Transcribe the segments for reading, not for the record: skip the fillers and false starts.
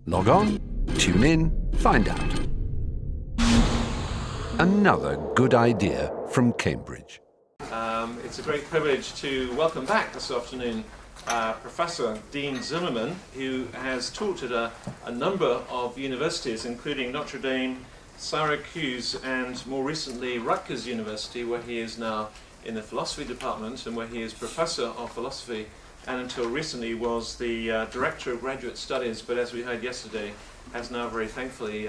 Log on, tune in, find out. Another good idea from Cambridge. It's a great privilege to welcome back this afternoon Professor Dean Zimmerman, who has taught at a number of universities, including Notre Dame, Syracuse, and more recently Rutgers University, where he is now in the philosophy department and where he is Professor of Philosophy, and until recently was the Director of Graduate Studies, but as we heard yesterday, has now very thankfully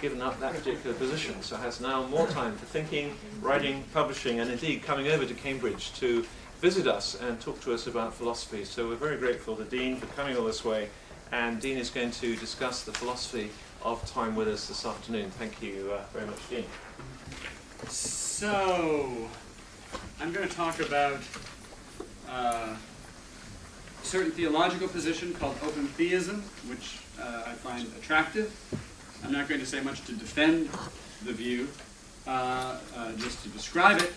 given up that particular position, so has now more time for thinking, writing, publishing, and indeed coming over to Cambridge to visit us and talk to us about philosophy. So we're very grateful to Dean for coming all this way, and Dean is going to discuss the philosophy of time with us this afternoon. Thank you very much, Dean. So, I'm going to talk about a certain theological position called open theism, which I find attractive. I'm not going to say much to defend the view, just to describe it,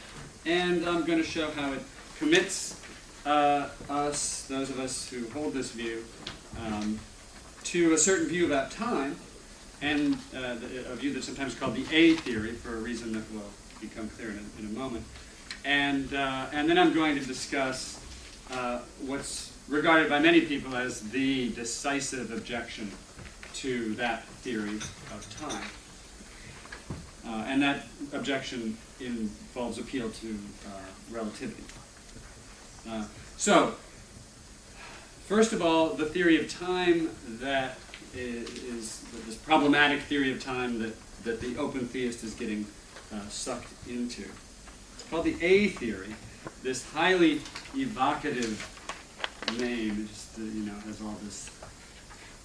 and I'm going to show how it commits us, those of us who hold this view, to a certain view about time, and a view that's sometimes called the A theory, for a reason that will become clear in a moment. And then I'm going to discuss what's regarded by many people as the decisive objection to that theory of time. And that objection involves appeal to relativity. So, first of all, the theory of time that is this problematic theory of time that the open theist is getting sucked into. It's called the A theory. This highly evocative name, just has all this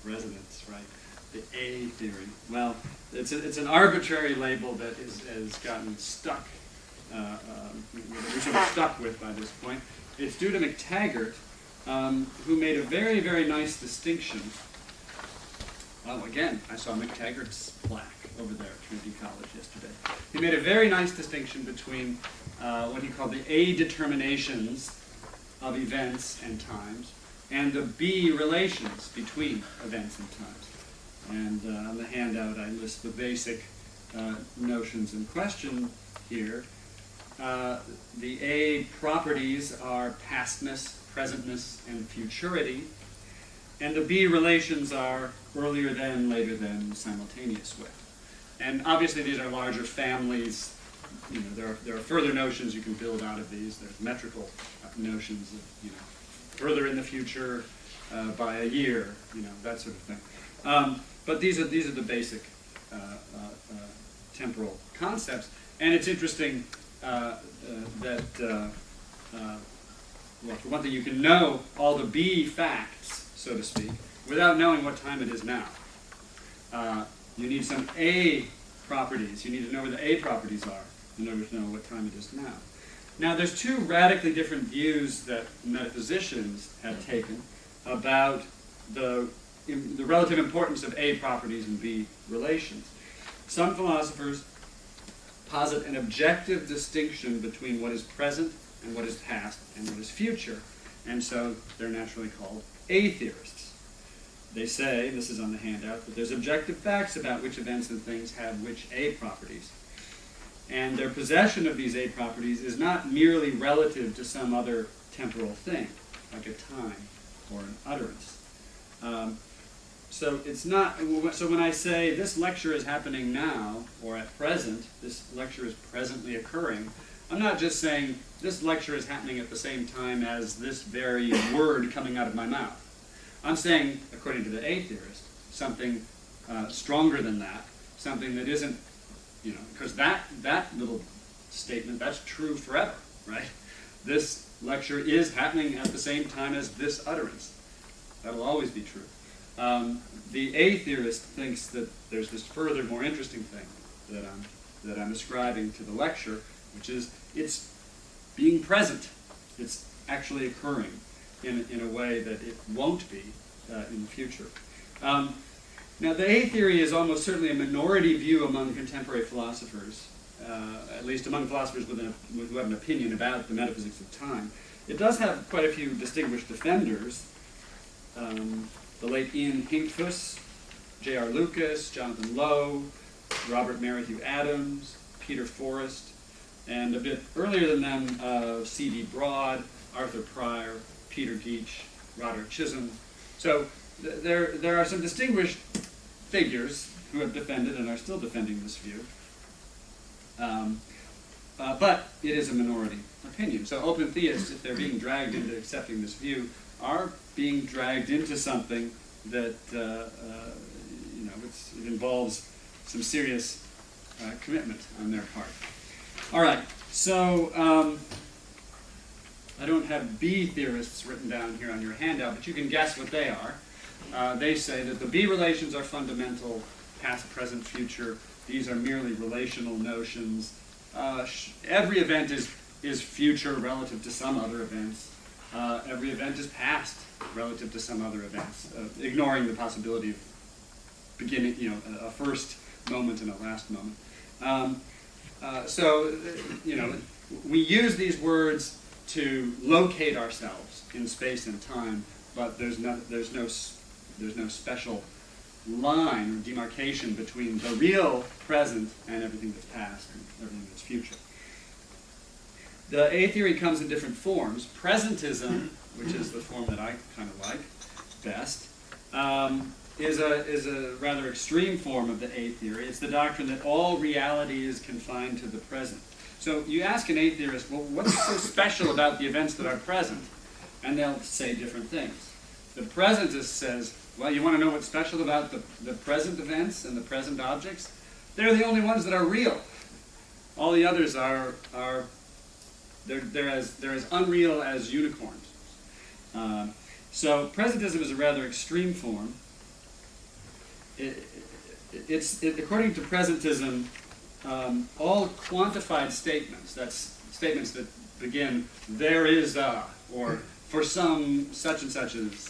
resonance, right? The A theory. Well, it's an arbitrary label that has gotten stuck, we're sort of stuck with by this point. It's due to McTaggart, who made a very, very nice distinction. Oh, again, I saw McTaggart's plaque over there at Trinity College yesterday. He made a very nice distinction between what he called the A determinations of events and times, and the B relations between events and times. And on the handout, I list the basic notions in question here. The A properties are pastness, presentness, and futurity. And the B relations are earlier than, later than, simultaneous with. And obviously these are larger families. There are further notions you can build out of these. There's metrical notions of, further in the future by a year, that sort of thing. But these are the basic temporal concepts. And it's interesting that, well, for one thing, you can know all the B facts, so to speak, without knowing what time it is now. You need some A properties. You need to know where the A properties are in order to know what time it is now. Now, there's two radically different views that metaphysicians have taken about the relative importance of A properties and B relations. Some philosophers posit an objective distinction between what is present and what is past and what is future, and so they're naturally called A theorists. They say, this is on the handout, that there's objective facts about which events and things have which A properties. And their possession of these A properties is not merely relative to some other temporal thing, like a time or an utterance. So it's not, so when I say this lecture is happening now, or at present, this lecture is presently occurring, I'm not just saying this lecture is happening at the same time as this very word coming out of my mouth. I'm saying, according to the A theorist, something stronger than that, something that isn't, because that little statement, that's true forever, right? This lecture is happening at the same time as this utterance. That'll always be true. The A theorist thinks that there's this further, more interesting thing that I'm ascribing to the lecture, which is it's being present. It's actually occurring in a way that it won't be in the future. Now, the A theory is almost certainly a minority view among contemporary philosophers, at least among philosophers who have an opinion about the metaphysics of time. It does have quite a few distinguished defenders. The late Ian Hinckliffe J.R. Lucas, Jonathan Lowe, Robert Merrithew Adams, Peter Forrest, and a bit earlier than them, C.D. Broad, Arthur Pryor, Peter Geach, Roderick Chisholm. So there are some distinguished figures who have defended and are still defending this view. But it is a minority opinion. So open theists, if they're being dragged into accepting this view, are being dragged into something that it involves some serious commitment on their part. All right, so I don't have B theorists written down here on your handout, but you can guess what they are. They say that the B relations are fundamental, past, present, future. These are merely relational notions. Every event is future relative to some other events. Every event is past relative to some other events, ignoring the possibility of beginning, a first moment and a last moment. We use these words to locate ourselves in space and time, but there's no special line or demarcation between the real present and everything that's past and everything that's future. The A theory comes in different forms. Presentism, which is the form that I kind of like best, is a rather extreme form of the A theory. It's the doctrine that all reality is confined to the present. So you ask an A theorist, well, what's so special about the events that are present? And they'll say different things. The presentist says, well, you want to know what's special about the present events and the present objects? They're the only ones that are real. All the others they're as unreal as unicorns. So presentism is a rather extreme form. According to presentism, all quantified statements, that's statements that begin, there is a, or for some such and such as,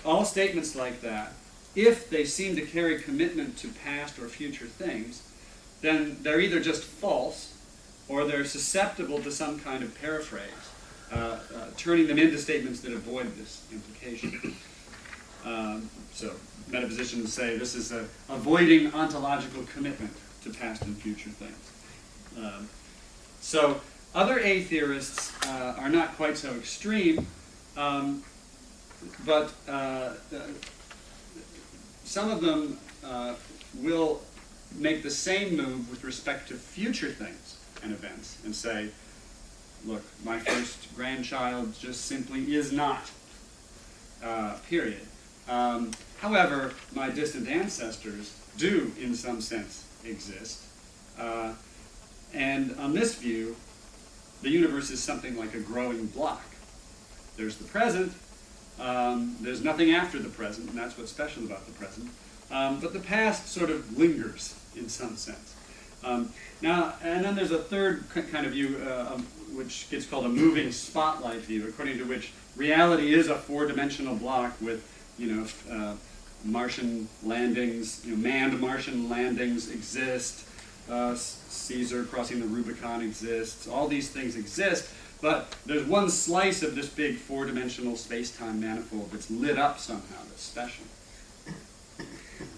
all statements like that, if they seem to carry commitment to past or future things, then they're either just false or they're susceptible to some kind of paraphrase, turning them into statements that avoid this implication. So metaphysicians say this is avoiding ontological commitment to past and future things. So other A theorists are not quite so extreme, but some of them will make the same move with respect to future things and events and say, look, my first grandchild just simply is not, period. However, my distant ancestors do, in some sense, exist. And on this view, the universe is something like a growing block. There's the present, there's nothing after the present, and that's what's special about the present. But the past sort of lingers in some sense. Now, and then there's a third kind of view, which gets called a moving spotlight view, according to which reality is a four-dimensional block with, Martian landings, manned Martian landings exist, Caesar crossing the Rubicon exists, all these things exist, but there's one slice of this big four-dimensional space-time manifold that's lit up somehow, that's special.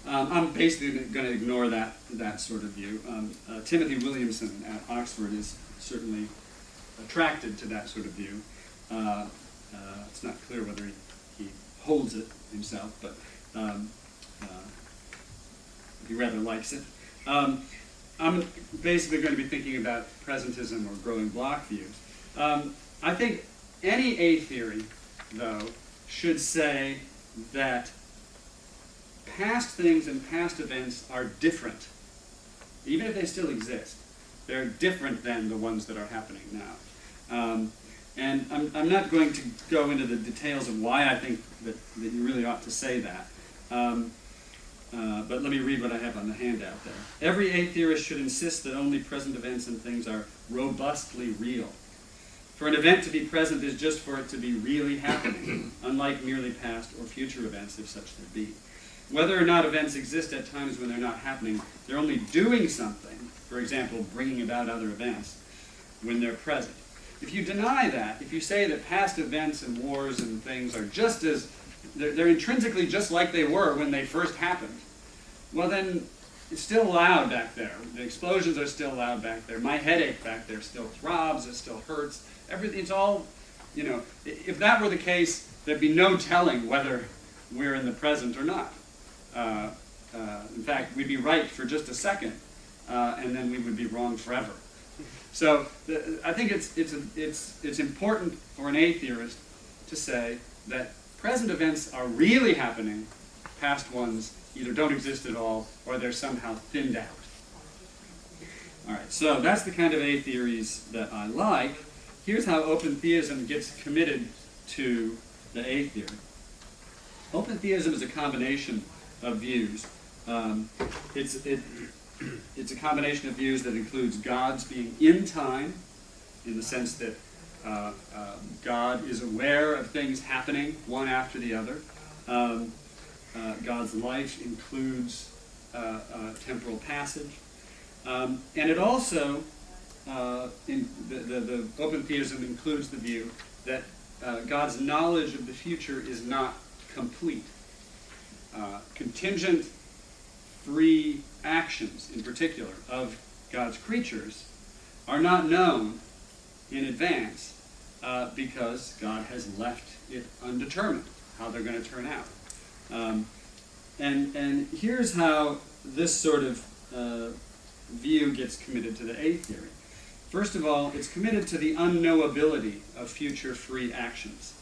I'm basically going to ignore that sort of view. Timothy Williamson at Oxford is certainly attracted to that sort of view. It's not clear whether he holds it himself, but he rather likes it. I'm basically going to be thinking about presentism or growing block views. I think any A theory, though, should say that past things and past events are different. Even if they still exist, they're different than the ones that are happening now. And I'm not going to go into the details of why I think that you really ought to say that. But let me read what I have on the handout there. Every A theorist should insist that only present events and things are robustly real. For an event to be present is just for it to be really happening, unlike merely past or future events, if such there be. Whether or not events exist at times when they're not happening, they're only doing something, for example, bringing about other events, when they're present. If you deny that, if you say that past events and wars and things are just as they're intrinsically just like they were when they first happened, well then, it's still loud back there. The explosions are still loud back there. My headache back there still throbs, it still hurts. Everything's all, you know, if that were the case, there'd be no telling whether we're in the present or not. In fact, we'd be right for just a second, and then we would be wrong forever. So I think it's important for an atheist to say that present events are really happening, past ones either don't exist at all or they're somehow thinned out. All right, so that's the kind of A theories that I like. Here's how open theism gets committed to the A theory. Open theism is a combination of views. It's a combination of views that includes God's being in time, in the sense that God is aware of things happening one after the other. God's life includes temporal passage. And it also, the open theism includes the view that God's knowledge of the future is not complete. Contingent free actions, in particular, of God's creatures are not known in advance because God has left it undetermined how they're going to turn out. And here's how this sort of view gets committed to the A theory. First of all, it's committed to the unknowability of future free actions.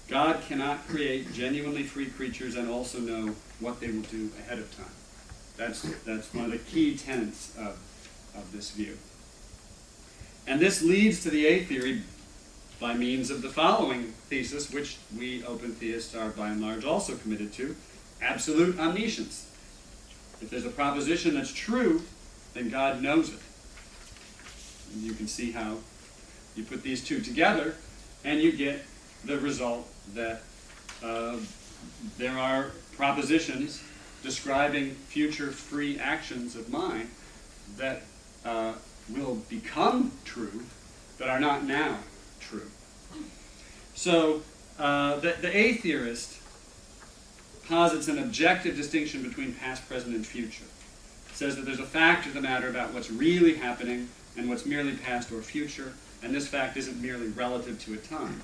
God cannot create genuinely free creatures and also know what they will do ahead of time. That's one of the key tenets of this view. And this leads to the A theory by means of the following thesis, which we open theists are by and large also committed to: absolute omniscience. If there's a proposition that's true, then God knows it. And you can see how you put these two together and you get the result that there are propositions describing future free actions of mine that will become true but are not now true. So the A theorist posits an objective distinction between past, present, and future. It says that there's a fact of the matter about what's really happening and what's merely past or future, and this fact isn't merely relative to a time.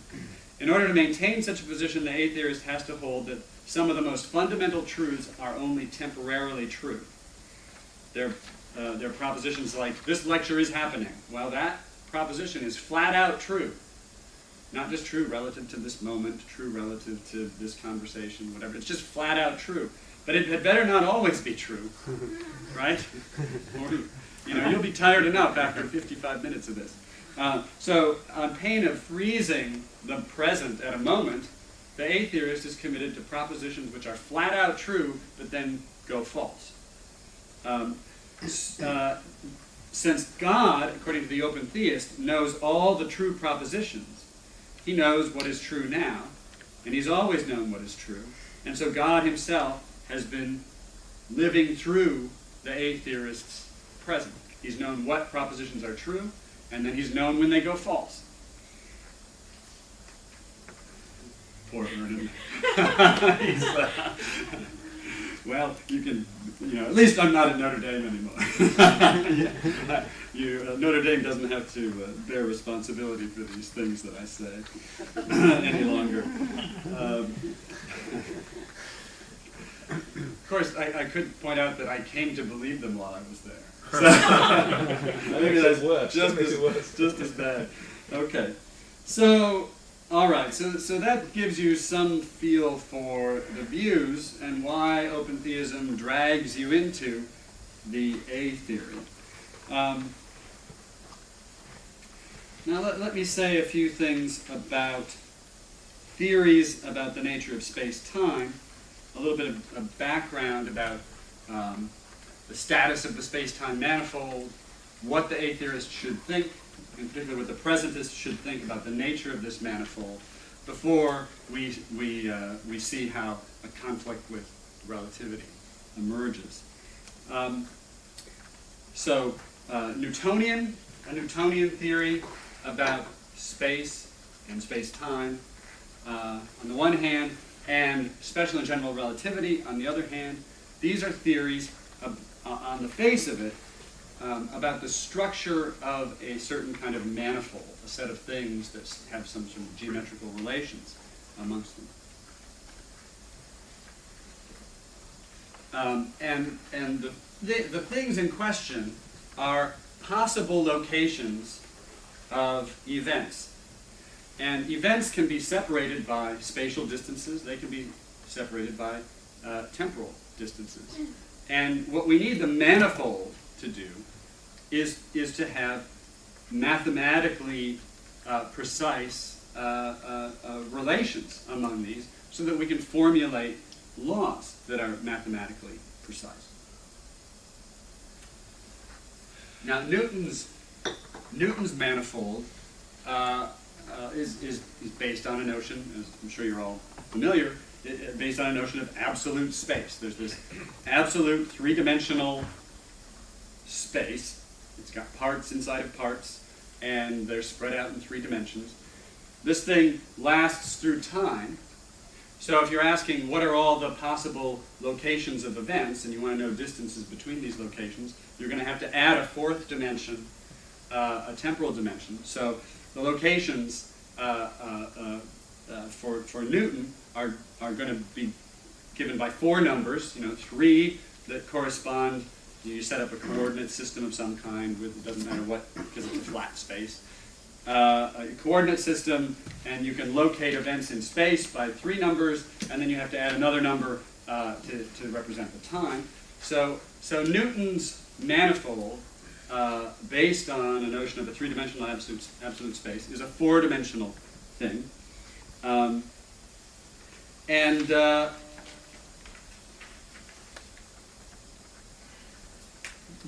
In order to maintain such a position, the A theorist has to hold that some of the most fundamental truths are only temporarily true. They're propositions like, this lecture is happening. Well, that proposition is flat out true. Not just true relative to this moment, true relative to this conversation, whatever. It's just flat out true. But it had better not always be true, right? Or, you'll be tired enough after 55 minutes of this. So on pain of freezing the present at a moment, the A theorist is committed to propositions which are flat out true, but then go false. Since God, according to the open theist, knows all the true propositions, he knows what is true now, and he's always known what is true. And so God himself has been living through the A theorist's present. He's known what propositions are true, and then he's known when they go false. Poor Vernon. Well, you can, at least I'm not at Notre Dame anymore. Notre Dame doesn't have to bear responsibility for these things that I say any longer. Of course, I could point out that I came to believe them while I was there. So, maybe that's just as bad. Okay. So, all right. So that gives you some feel for the views and why open theism drags you into the A theory. Now let me say a few things about theories about the nature of space-time, a little bit of background about the status of the space-time manifold, what the A theorist should think, in particular what the presentist should think about the nature of this manifold, before we see how a conflict with relativity emerges. A Newtonian theory about space and space-time. On the one hand, And special and general relativity, on the other hand, these are theories on the face of it about the structure of a certain kind of manifold, a set of things that have some sort of geometrical relations amongst them. And the things in question are possible locations of events. And events can be separated by spatial distances. They can be separated by temporal distances. And what we need the manifold to do is to have mathematically precise relations among these so that we can formulate laws that are mathematically precise. Now, Newton's manifold is based on a notion, as I'm sure you're all familiar, based on a notion of absolute space. There's this absolute three-dimensional space. It's got parts inside of parts, and they're spread out in 3 dimensions. This thing lasts through time. So if you're asking what are all the possible locations of events, and you want to know distances between these locations, you're going to have to add a 4th dimension, a temporal dimension. So the locations for Newton are going to be given by 4 numbers, 3 that correspond. You set up a coordinate system of some kind with, it doesn't matter what, because it's a flat space. A coordinate system, and you can locate events in space by 3 numbers, and then you have to add another number to represent the time. So Newton's manifold, based on a notion of a 3-dimensional absolute space, is a 4-dimensional thing.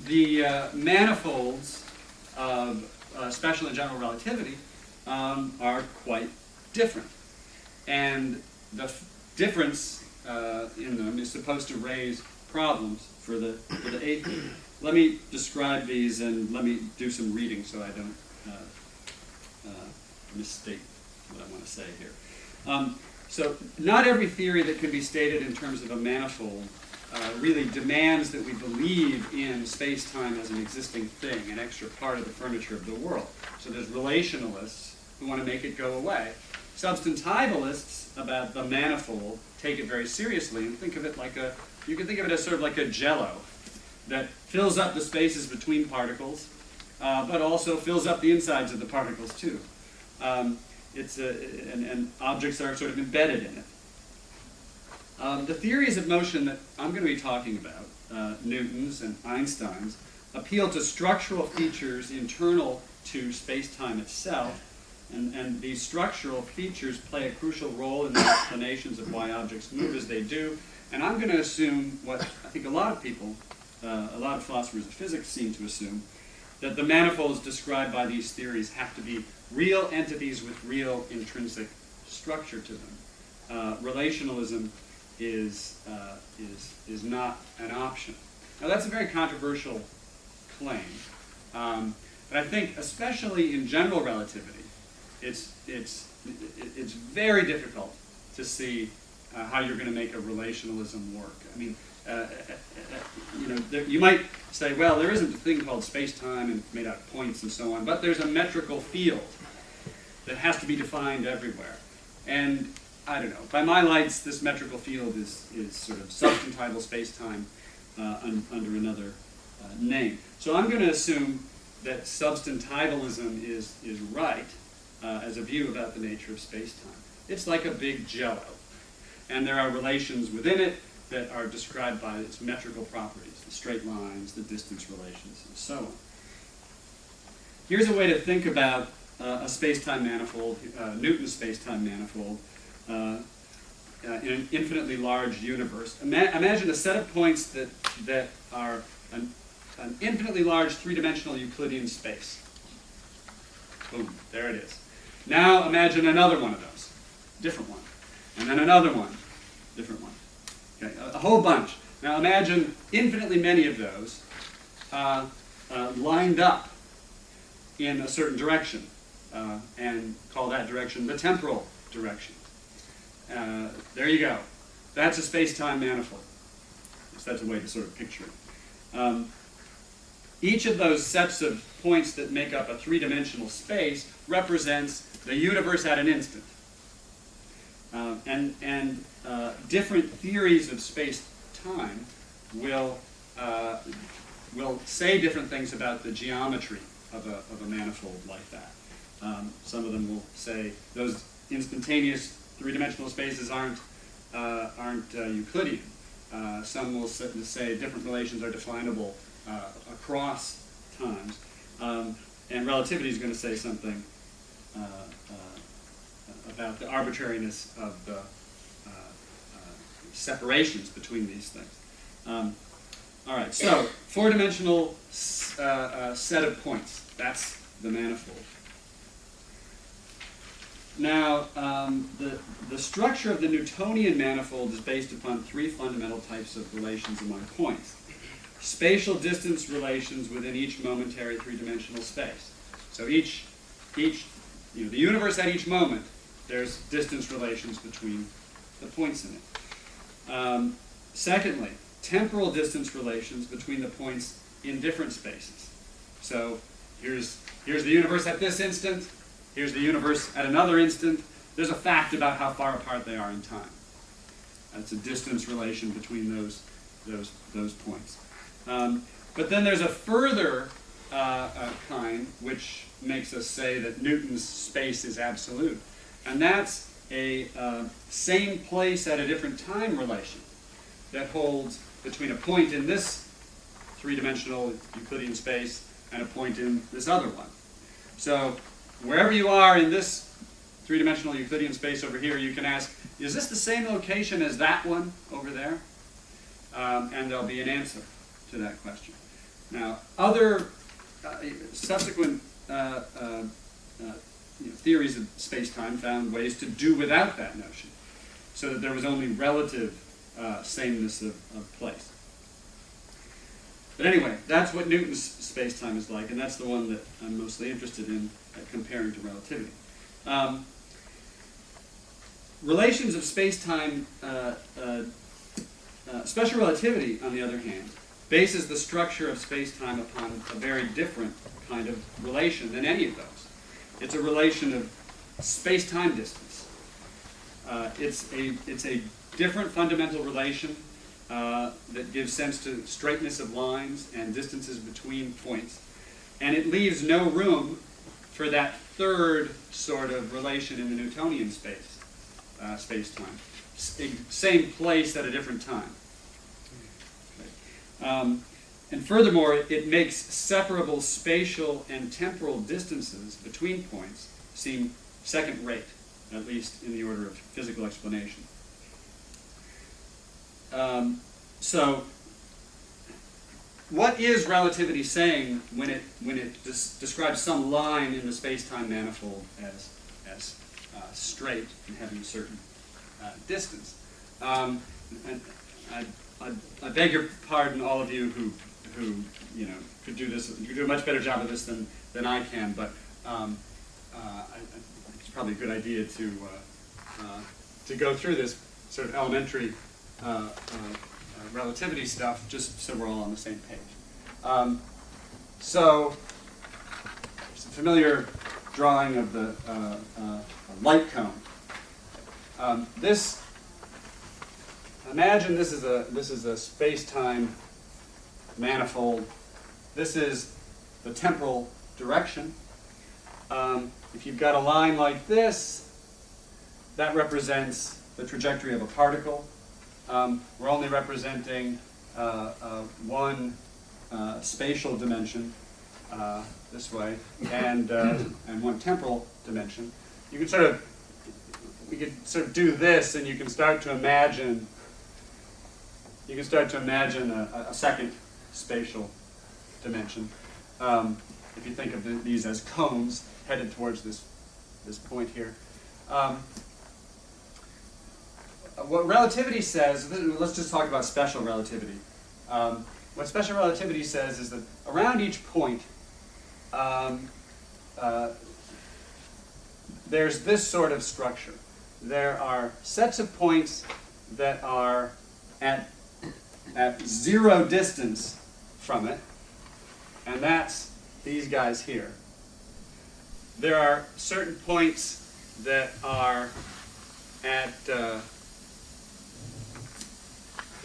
The manifolds of special and general relativity are quite different. And the difference in them is supposed to raise problems for the atheist. Let me describe these and let me do some reading so I don't misstate what I want to say here. So not every theory that can be stated in terms of a manifold really demands that we believe in space-time as an existing thing, an extra part of the furniture of the world. So there's relationalists who want to make it go away. Substantivalists about the manifold take it very seriously and think of it like you can think of it as sort of like a jello that fills up the spaces between particles, but also fills up the insides of the particles too. And objects are sort of embedded in it. The theories of motion that I'm going to be talking about, Newton's and Einstein's, appeal to structural features internal to space-time itself, and these structural features play a crucial role in the explanations of why objects move as they do. And I'm going to assume what I think a lot of people, a lot of philosophers of physics seem to assume, that the manifolds described by these theories have to be real entities with real intrinsic structure to them. Relationalism is not an option. Now that's a very controversial claim, but I think especially in general relativity, it's very difficult to see how you're going to make a relationalism work. I mean, you might say, well, there isn't a thing called space-time and made out of points and so on, but there's a metrical field that has to be defined everywhere. And I don't know, by my lights, this metrical field is sort of substantival space-time under another name. So I'm going to assume that substantivalism is right as a view about the nature of space-time. It's like a big jello, and there are relations within it that are described by its metrical properties, the straight lines, the distance relations, and so on. Here's a way to think about a space-time manifold, Newton's space-time manifold, in an infinitely large universe. Imagine a set of points that are an infinitely large 3-dimensional Euclidean space. Boom, there it is. Now imagine another one of those, different one, and then another one, different one. Okay, a whole bunch. Now imagine infinitely many of those lined up in a certain direction, and call that direction the temporal direction. there you go. That's a space-time manifold. So that's a way to sort of picture it. Each of those sets of points that make up a three-dimensional space represents the universe at an instant. And different theories of space-time will say different things about the geometry of a manifold like that. Some of them will say those instantaneous three-dimensional spaces aren't Euclidean. Some will say different relations are definable across times. And relativity is going to say something about the arbitrariness of the separations between these things. All right, so four-dimensional set of points. That's the manifold. Now, the structure of the Newtonian manifold is based upon three fundamental types of relations among points. Spatial distance relations within each momentary three-dimensional space. So the universe at each moment, there's distance relations between the points in it. Secondly, temporal distance relations between the points in different spaces. So here's the universe at this instant. Here's the universe at another instant. There's a fact about how far apart they are in time. That's a distance relation between those points. But then there's a further kind which makes us say that Newton's space is absolute. And that's a same place at a different time relation that holds between a point in this three-dimensional Euclidean space and a point in this other one. So wherever you are in this three-dimensional Euclidean space over here, you can ask, is this the same location as that one over there? And there'll be an answer to that question. Now, other subsequent theories of space-time found ways to do without that notion, so that there was only relative sameness of place. But anyway, that's what Newton's space-time is like, and that's the one that I'm mostly interested in comparing to relativity. Relations of space-time, special relativity, on the other hand, bases the structure of space-time upon a very different kind of relation than any of those. It's a relation of space-time distance. It's a different fundamental relation that gives sense to straightness of lines and distances between points. And it leaves no room for that third sort of relation in the Newtonian space-time. Same place at a different time. Okay. And furthermore, it makes separable spatial and temporal distances between points seem second-rate, at least in the order of physical explanation. So, what is relativity saying when it describes some line in the space-time manifold as straight and having a certain distance? And I beg your pardon, all of you who could do this. You could do a much better job of this than I can, but it's probably a good idea to go through this sort of elementary relativity stuff, just so we're all on the same page. So, it's a familiar drawing of the light cone. Imagine this is a space-time manifold. This is the temporal direction. If you've got a line like this, that represents the trajectory of a particle. We're only representing one spatial dimension this way, and one temporal dimension. We could sort of do this, and you can start to imagine. You can start to imagine a second spatial dimension. If you think of these as cones headed towards this point here. What relativity says, let's just talk about special relativity. What special relativity says is that around each point, there's this sort of structure. there are sets of points that are at zero distance from it, and that's these guys here. There are certain points that are at, get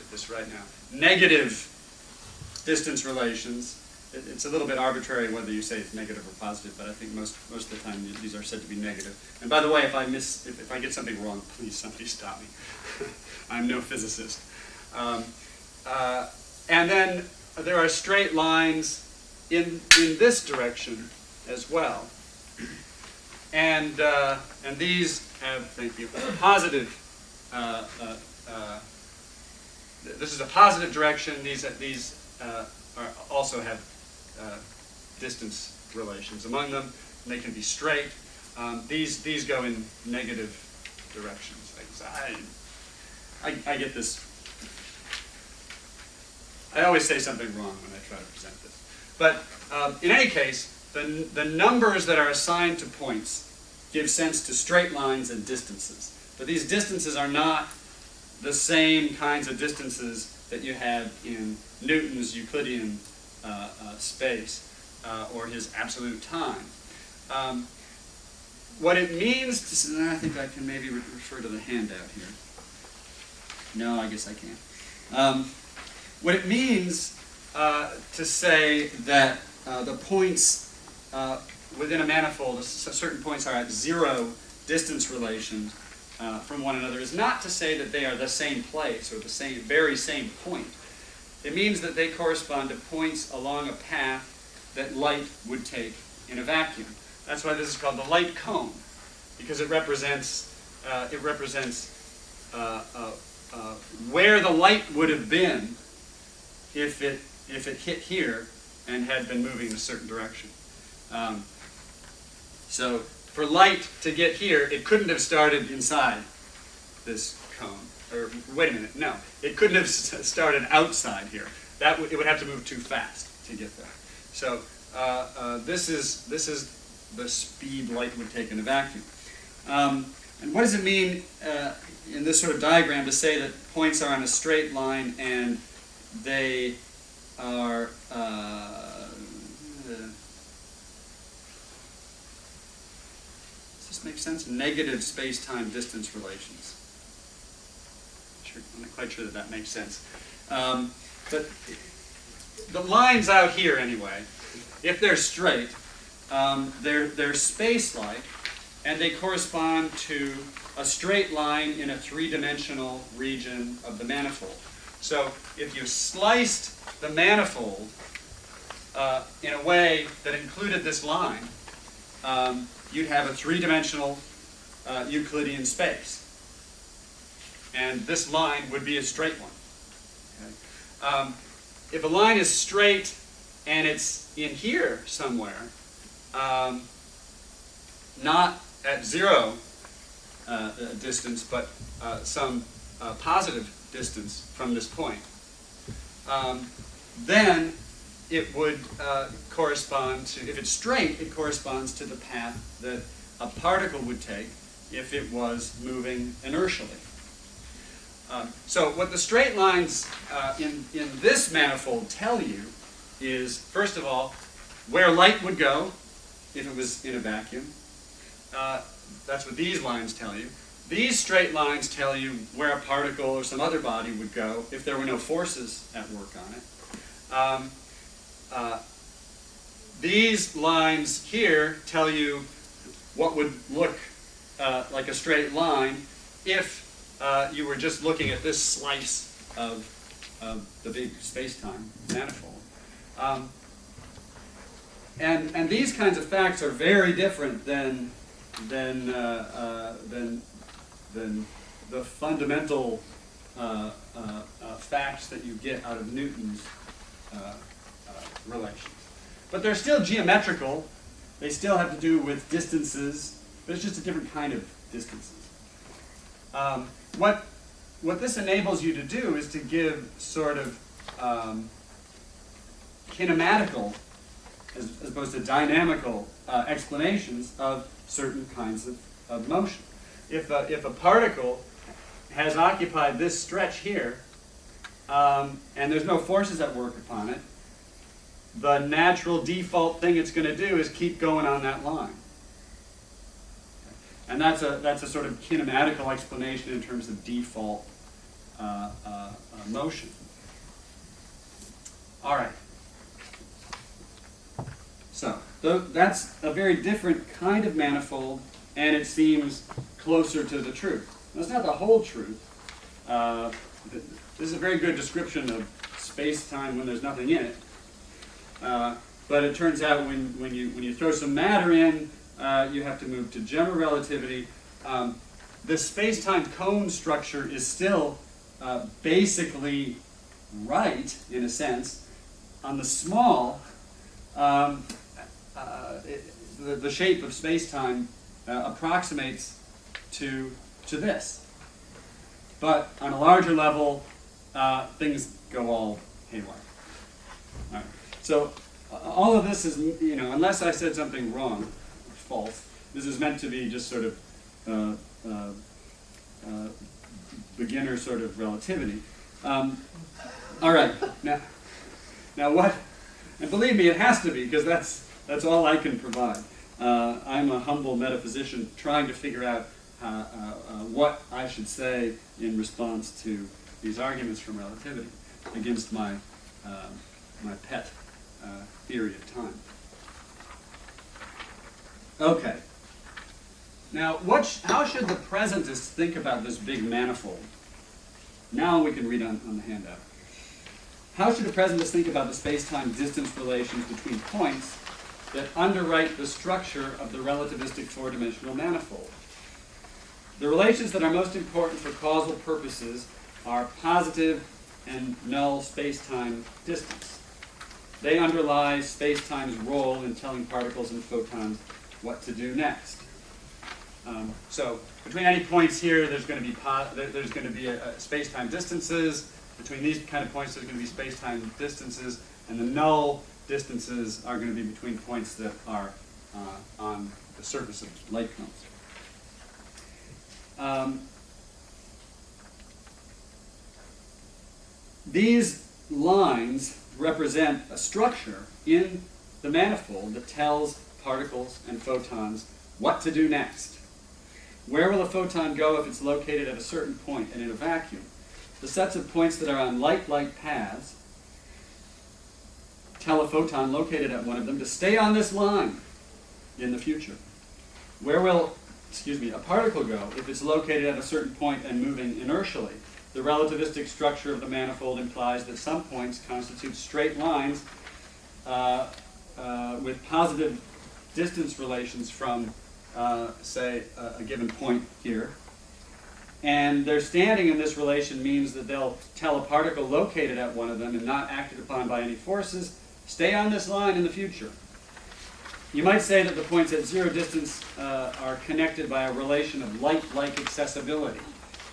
this right now, negative distance relations. It's a little bit arbitrary whether you say it's negative or positive, but I think most of the time these are said to be negative. And by the way, if I get something wrong, please somebody stop me. I'm no physicist. And then there are straight lines in this direction as well. And these have, thank you, positive. This is a positive direction. These also have distance relations among them, and they can be straight. These go in negative directions. I get this. I always say something wrong when I try to present this. But in any case, the numbers that are assigned to points give sense to straight lines and distances. But these distances are not the same kinds of distances that you have in Newton's Euclidean space or his absolute time. What it means to, I think I can maybe refer to the handout here. No, I guess I can't. What it means to say that the points within a manifold, certain points are at zero distance relation from one another, is not to say that they are the same place or the very same point. It means that they correspond to points along a path that light would take in a vacuum. That's why this is called the light cone, because it represents where the light would have been if it hit here and had been moving in a certain direction. So for light to get here, it couldn't have started inside this cone. Or wait a minute, no, it couldn't have started outside here. It would have to move too fast to get there. So this is the speed light would take in a vacuum. And what does it mean in this sort of diagram to say that points are on a straight line and they are does this make sense? Negative space-time distance relations. I'm not quite sure that makes sense. But the lines out here, anyway, if they're straight, they're space-like, and they correspond to a straight line in a three-dimensional region of the manifold. So if you sliced the manifold in a way that included this line, you'd have a three-dimensional Euclidean space. And this line would be a straight one. Okay? If a line is straight and it's in here somewhere, not at zero distance, but some positive distance from this point, then it would correspond to, if it's straight, it corresponds to the path that a particle would take if it was moving inertially. So what the straight lines in this manifold tell you is, first of all, where light would go if it was in a vacuum. That's what these lines tell you. These straight lines tell you where a particle or some other body would go if there were no forces at work on it. These lines here tell you what would look like a straight line if you were just looking at this slice of the big space-time manifold. And these kinds of facts are very different than the fundamental facts that you get out of Newton's relations. But they're still geometrical. They still have to do with distances, but it's just a different kind of distances. What this enables you to do is to give sort of kinematical, as opposed to dynamical, explanations of certain kinds of motion. if a particle has occupied this stretch here, and there's no forces at work upon it, the natural default thing it's going to do is keep going on that line. And that's a sort of kinematical explanation in terms of default motion. All right. So that's a very different kind of manifold, and it seems closer to the truth. Now, it's not the whole truth. This is a very good description of space-time when there's nothing in it. But it turns out when you throw some matter in, you have to move to general relativity. The space-time cone structure is still basically right, in a sense. On the small, the shape of space-time approximates to this. But on a larger level, things go all haywire. All right. So all of this is, unless I said something wrong, or false, this is meant to be just sort of beginner sort of relativity. All right. Now what? And believe me, it has to be, because that's all I can provide. I'm a humble metaphysician trying to figure out what I should say in response to these arguments from relativity against my pet theory of time. Okay. Now, how should the presentists think about this big manifold? Now we can read on the handout. How should the presentists think about the space-time distance relations between points that underwrite the structure of the relativistic four-dimensional manifold? The relations that are most important for causal purposes are positive and null space-time distance. They underlie space-time's role in telling particles and photons what to do next. So between any points here, there's going to be space-time distances. Between these kind of points, there's going to be space-time distances, and the null distances are going to be between points that are on the surface of light cones. These lines represent a structure in the manifold that tells particles and photons what to do next. Where will a photon go if it's located at a certain point and in a vacuum? The sets of points that are on light-like paths tell a photon located at one of them to stay on this line in the future. Where will, a particle go if it's located at a certain point and moving inertially? The relativistic structure of the manifold implies that some points constitute straight lines with positive distance relations from, say, a given point here. And their standing in this relation means that they'll tell a particle located at one of them and not acted upon by any forces, stay on this line in the future. You might say that the points at zero distance are connected by a relation of light-like accessibility.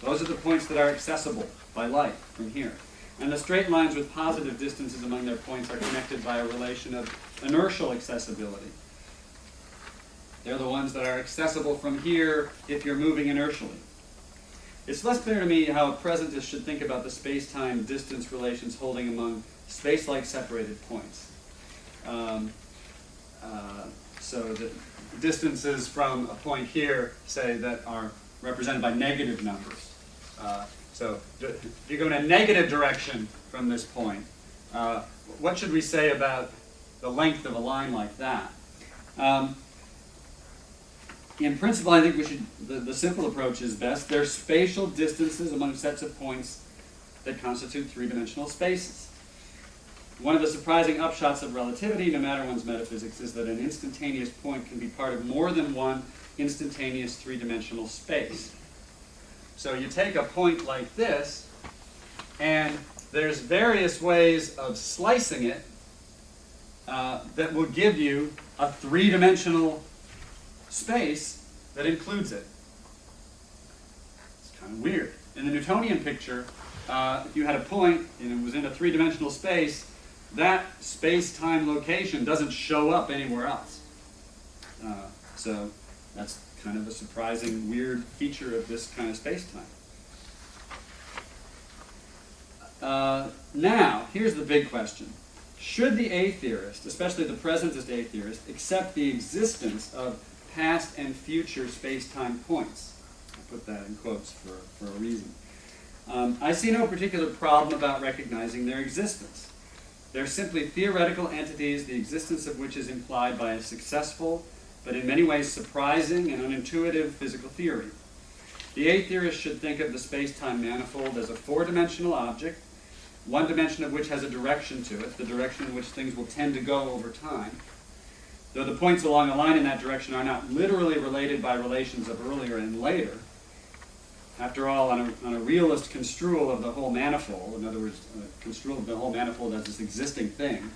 Those are the points that are accessible by light from here. And the straight lines with positive distances among their points are connected by a relation of inertial accessibility. They're the ones that are accessible from here if you're moving inertially. It's less clear to me how a presentist should think about the space-time distance relations holding among space-like separated points. So the distances from a point here, say, that are represented by negative numbers. So if you go in a negative direction from this point, what should we say about the length of a line like that? In principle, I think we should. The simple approach is best. There's spatial distances among sets of points that constitute three-dimensional spaces. One of the surprising upshots of relativity, no matter one's metaphysics, is that an instantaneous point can be part of more than one instantaneous three-dimensional space. So you take a point like this, and there's various ways of slicing it that will give you a three-dimensional space that includes it. It's kind of weird. In the Newtonian picture, if you had a point and it was in a three-dimensional space, that space-time location doesn't show up anywhere else. So that's kind of a surprising, weird feature of this kind of space-time. Now, here's the big question. Should the A-theorist, especially the presentist A-theorist, accept the existence of past and future space-time points? I put that in quotes for a reason. I see no particular problem about recognizing their existence. They're simply theoretical entities, the existence of which is implied by a successful, but in many ways surprising and unintuitive physical theory. The A-theorist should think of the space-time manifold as a four-dimensional object, one dimension of which has a direction to it, the direction in which things will tend to go over time, though the points along a line in that direction are not literally related by relations of earlier and later. After all, on a realist construal of the whole manifold, in other words, a construal of the whole manifold as this existing thing,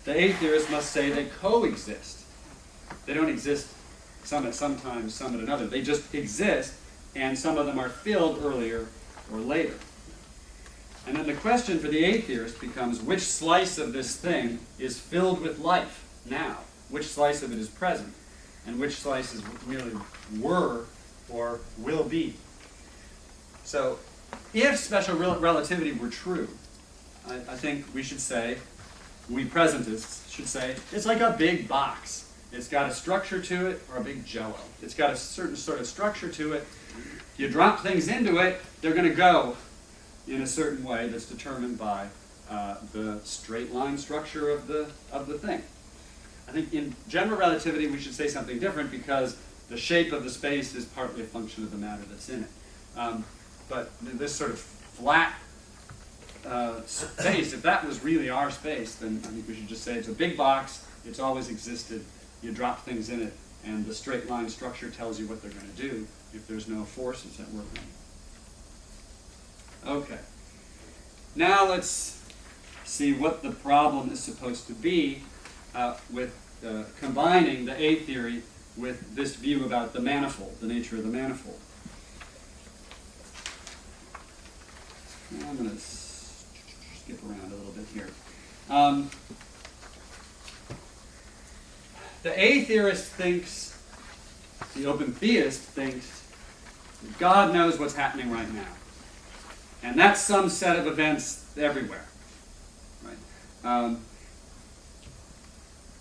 the A-theorist must say they coexist. They don't exist some at some time, some at another. They just exist, and some of them are filled earlier or later. And then the question for the A-theorist becomes, which slice of this thing is filled with life now? Which slice of it is present? And which slices merely were or will be? So, if special relativity were true, I think we should say, we presentists should say, it's like a big box. It's got a structure to it, or a big jello. It's got a certain sort of structure to it. You drop things into it, they're going to go in a certain way that's determined by the straight line structure of the thing. I think in general relativity we should say something different because the shape of the space is partly a function of the matter that's in it. But this sort of flat space, if that was really our space, then I think we should just say it's a big box, it's always existed, you drop things in it, and the straight line structure tells you what they're going to do if there's no forces at work on it. Okay. Now let's see what the problem is supposed to be with combining the A-theory with this view about the manifold, the nature of the manifold. I'm going to skip around a little bit here. The A-theorist thinks, the open theist thinks, God knows what's happening right now. And that's some set of events everywhere. Right?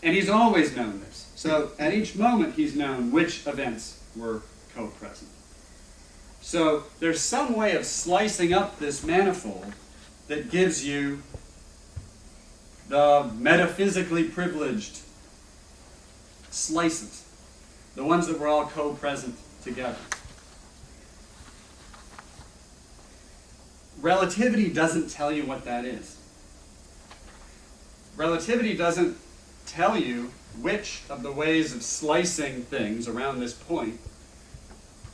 And he's always known this. So at each moment he's known which events were co-present. So there's some way of slicing up this manifold that gives you the metaphysically privileged slices, the ones that were all co-present together. Relativity doesn't tell you what that is. Relativity doesn't tell you which of the ways of slicing things around this point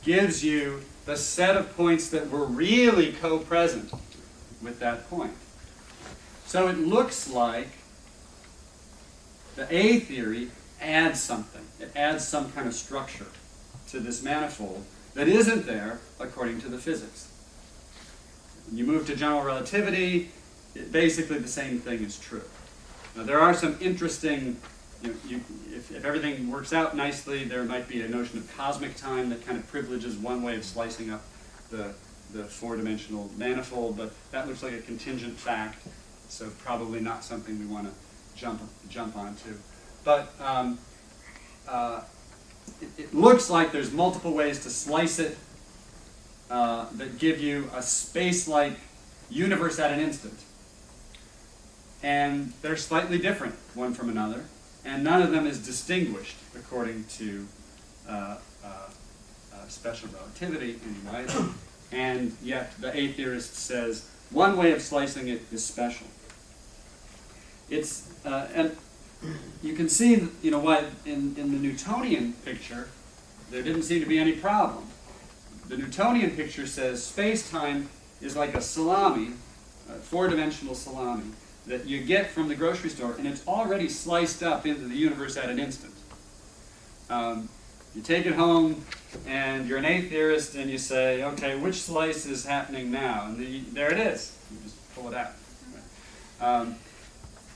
gives you the set of points that were really co-present with that point. So it looks like the A-theory adds something. It adds some kind of structure to this manifold that isn't there according to the physics. When you move to general relativity, basically the same thing is true. Now there are some interesting, if everything works out nicely, there might be a notion of cosmic time that kind of privileges one way of slicing up the four-dimensional manifold, but that looks like a contingent fact, so probably not something we want to jump onto. But it looks like there's multiple ways to slice it that give you a space-like universe at an instant. And they're slightly different one from another, and none of them is distinguished according to special relativity anyway. And yet the A-theorist says one way of slicing it is special. It's and you can see why in the Newtonian picture there didn't seem to be any problem. The Newtonian picture says space-time is like a salami, a four-dimensional salami, that you get from the grocery store, and it's already sliced up into the universe at an instant. You take it home, and you're an A-theorist, and you say, okay, which slice is happening now? And there it is. You just pull it out.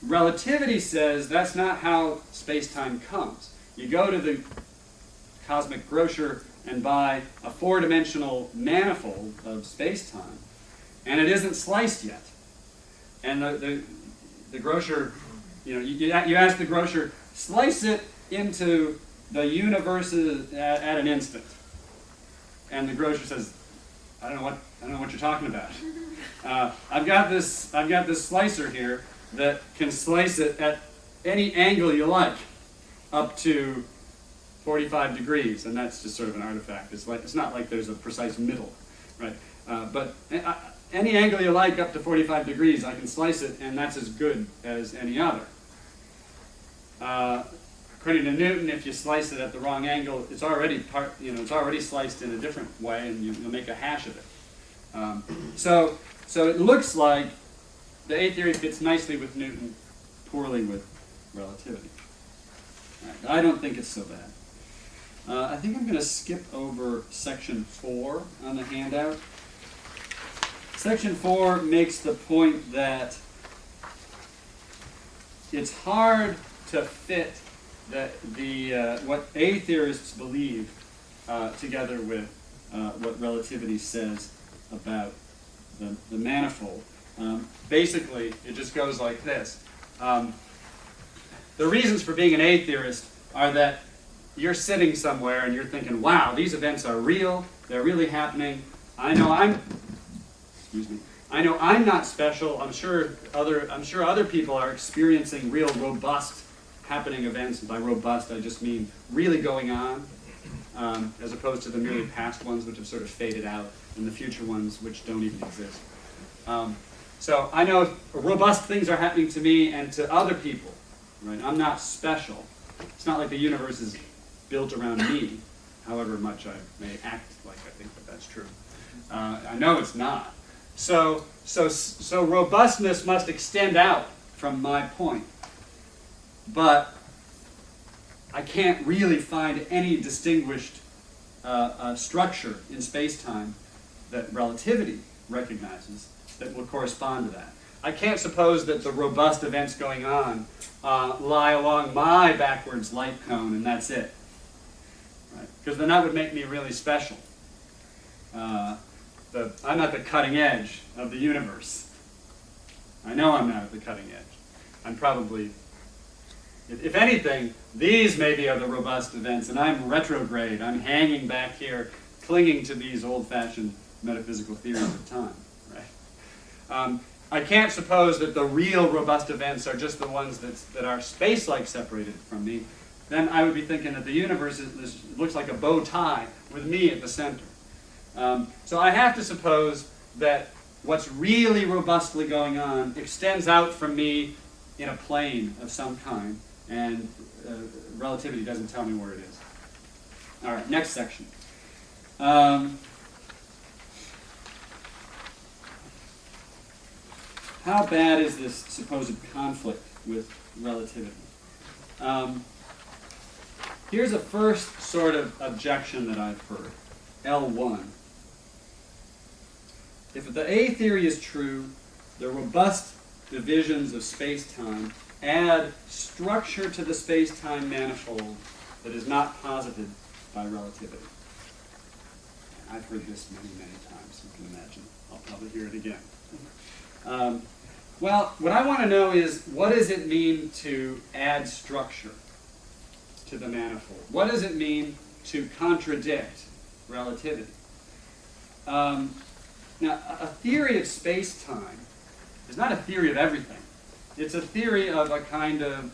Relativity says that's not how space-time comes. You go to the cosmic grocer and buy a four-dimensional manifold of space-time, and it isn't sliced yet. And the grocer, you ask the grocer, slice it into the universe at an instant. And the grocer says, I don't know what you're talking about. I've got this slicer here that can slice it at any angle you like, up to 45 degrees, and that's just sort of an artifact. It's not like there's a precise middle, right? But any angle you like up to 45 degrees, I can slice it, and that's as good as any other. According to Newton, if you slice it at the wrong angle, it's already sliced in a different way, and you'll make a hash of it. So it looks like the A theory fits nicely with Newton, poorly with relativity. Right, I don't think it's so bad. I think I'm going to skip over section 4 on the handout. Section 4 makes the point that it's hard to fit what A theorists believe together with what relativity says about the manifold. Basically, it just goes like this. The reasons for being an A theorist are that you're sitting somewhere and you're thinking, wow, these events are real, they're really happening. I know I'm not special. I'm sure other people are experiencing real robust happening events. And by robust, I just mean really going on, as opposed to the merely past ones which have sort of faded out, and the future ones which don't even exist. So I know robust things are happening to me and to other people. Right? I'm not special. It's not like the universe is built around me, however much I may act like I think that that's true. I know it's not. So robustness must extend out from my point. But I can't really find any distinguished structure in space-time that relativity recognizes that will correspond to that. I can't suppose that the robust events going on lie along my backwards light cone and that's it. Right? Because then that would make me really special. I'm at the cutting edge of the universe. I know I'm not at the cutting edge. I'm probably, if anything, these maybe are the robust events, and I'm retrograde. I'm hanging back here, clinging to these old-fashioned metaphysical theories of time. Right? I can't suppose that the real robust events are just the ones that are space-like separated from me. Then I would be thinking that the universe looks like a bow tie with me at the center. So I have to suppose that what's really robustly going on extends out from me in a plane of some kind, and relativity doesn't tell me where it is. All right, next section. How bad is this supposed conflict with relativity? Here's a first sort of objection that I've heard, L1. If the A theory is true, the robust divisions of space-time add structure to the space-time manifold that is not posited by relativity. I've heard this many, many times, you can imagine. I'll probably hear it again. Well, what I want to know is, what does it mean to add structure to the manifold? What does it mean to contradict relativity? Now, a theory of space-time is not a theory of everything. It's a theory of a kind of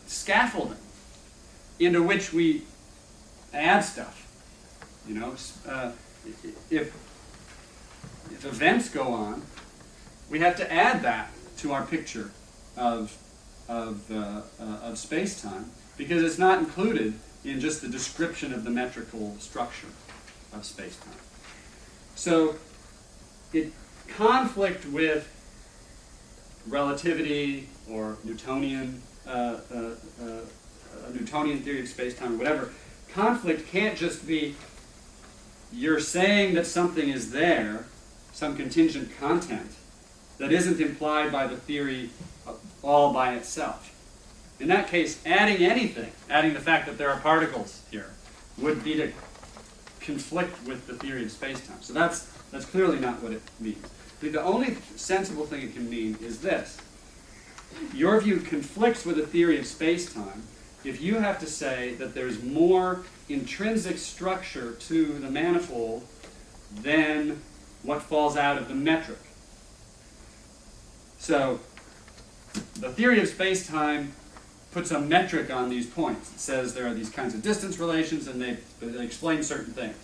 scaffolding into which we add stuff. You know, if events go on, we have to add that to our picture of space-time, because it's not included in just the description of the metrical structure of space-time. So, it conflict with relativity or Newtonian, a Newtonian theory of space-time or whatever. Conflict can't just be you're saying that something is there, some contingent content, that isn't implied by the theory all by itself. In that case, adding anything, adding the fact that there are particles here, would be to conflict with the theory of space-time. So that's clearly not what it means. I think the only sensible thing it can mean is this. Your view conflicts with the theory of space-time if you have to say that there's more intrinsic structure to the manifold than what falls out of the metric. So the theory of space-time puts a metric on these points. It says there are these kinds of distance relations, and they explain certain things.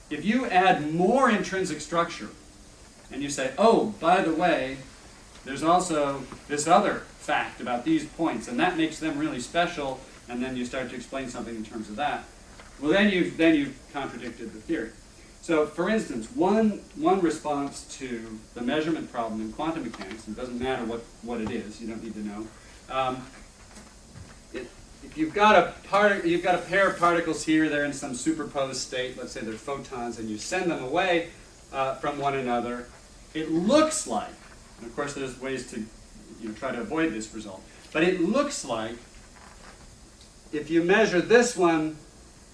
If you add more intrinsic structure, and you say, oh, by the way, there's also this other fact about these points, and that makes them really special, and then you start to explain something in terms of that, well, then you've contradicted the theory. So, for instance, one response to the measurement problem in quantum mechanics, and it doesn't matter what it is, you don't need to know. If you've got a pair of particles here, they're in some superposed state, let's say they're photons, and you send them away from one another, it looks like, and of course there's ways to try to avoid this result, but it looks like if you measure this one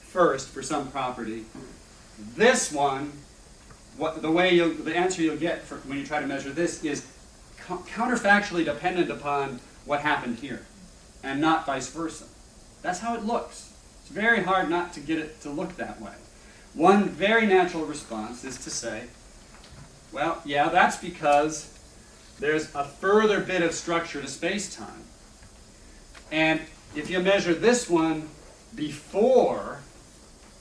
first for some property, this one, the answer you'll get when you try to measure this is counterfactually dependent upon what happened here, and not vice versa. That's how it looks. It's very hard not to get it to look that way. One very natural response is to say, well, yeah, that's because there's a further bit of structure to space-time. And if you measure this one before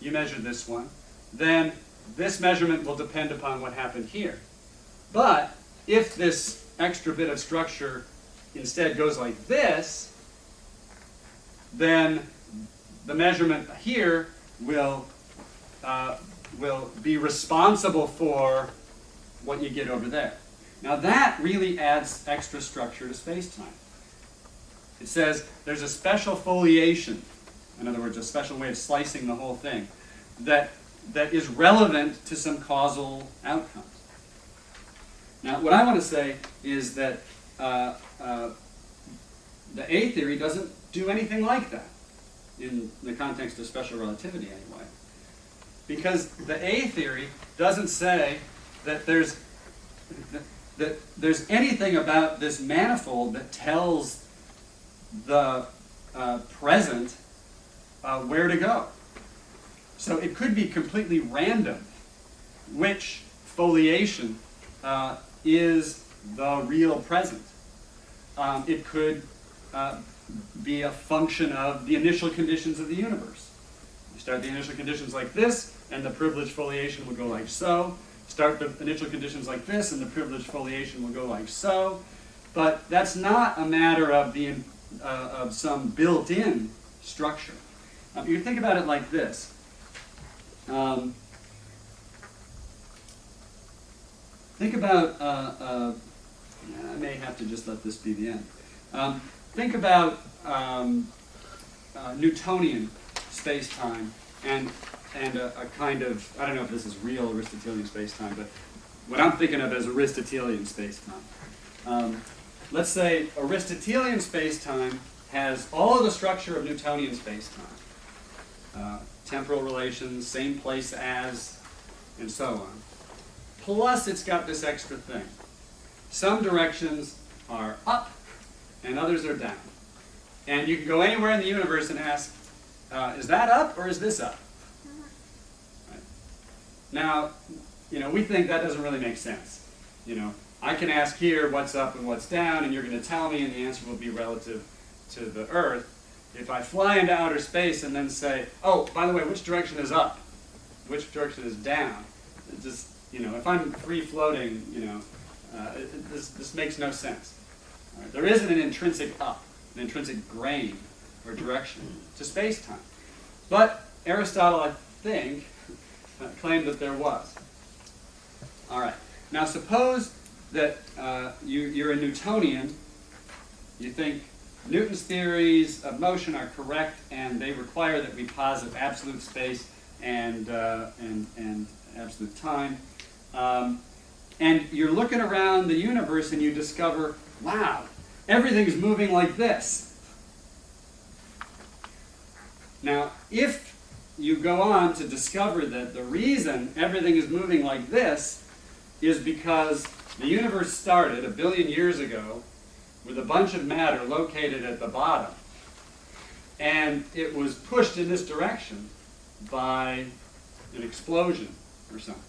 you measure this one, then this measurement will depend upon what happened here. But if this extra bit of structure instead goes like this, then the measurement here will be responsible for what you get over there. Now that really adds extra structure to space-time. It says there's a special foliation, in other words, a special way of slicing the whole thing, that is relevant to some causal outcomes. Now what I want to say is that the A theory doesn't do anything like that in the context of special relativity anyway. Because the A theory doesn't say that there's anything about this manifold that tells the present where to go. So it could be completely random which foliation is the real present. It could be a function of the initial conditions of the universe. You start the initial conditions like this, and the privileged foliation will go like so. Start the initial conditions like this, and the privileged foliation will go like so. But that's not a matter of of some built-in structure. You think about it like this. Think about, I may have to just let this be the end. Think about Newtonian space-time and a kind of, I don't know if this is real Aristotelian space-time, but what I'm thinking of as Aristotelian space-time. Let's say Aristotelian space-time has all of the structure of Newtonian space-time. Temporal relations, same place as, and so on. Plus it's got this extra thing. Some directions are up and others are down. And you can go anywhere in the universe and ask, is that up or is this up? Right. Now, we think that doesn't really make sense. I can ask here what's up and what's down, and you're going to tell me, and the answer will be relative to the Earth. If I fly into outer space and then say, oh, by the way, which direction is up? Which direction is down? It just, if I'm free floating, this makes no sense. All right? There isn't an intrinsic up, an intrinsic grain or direction to space-time. But Aristotle, I think, claimed that there was. All right. Now suppose that you're a Newtonian. You think Newton's theories of motion are correct, and they require that we posit absolute space and absolute time. And you're looking around the universe and you discover, wow, everything's moving like this. Now, if you go on to discover that the reason everything is moving like this is because the universe started 1 billion years ago with a bunch of matter located at the bottom. And it was pushed in this direction by an explosion or something.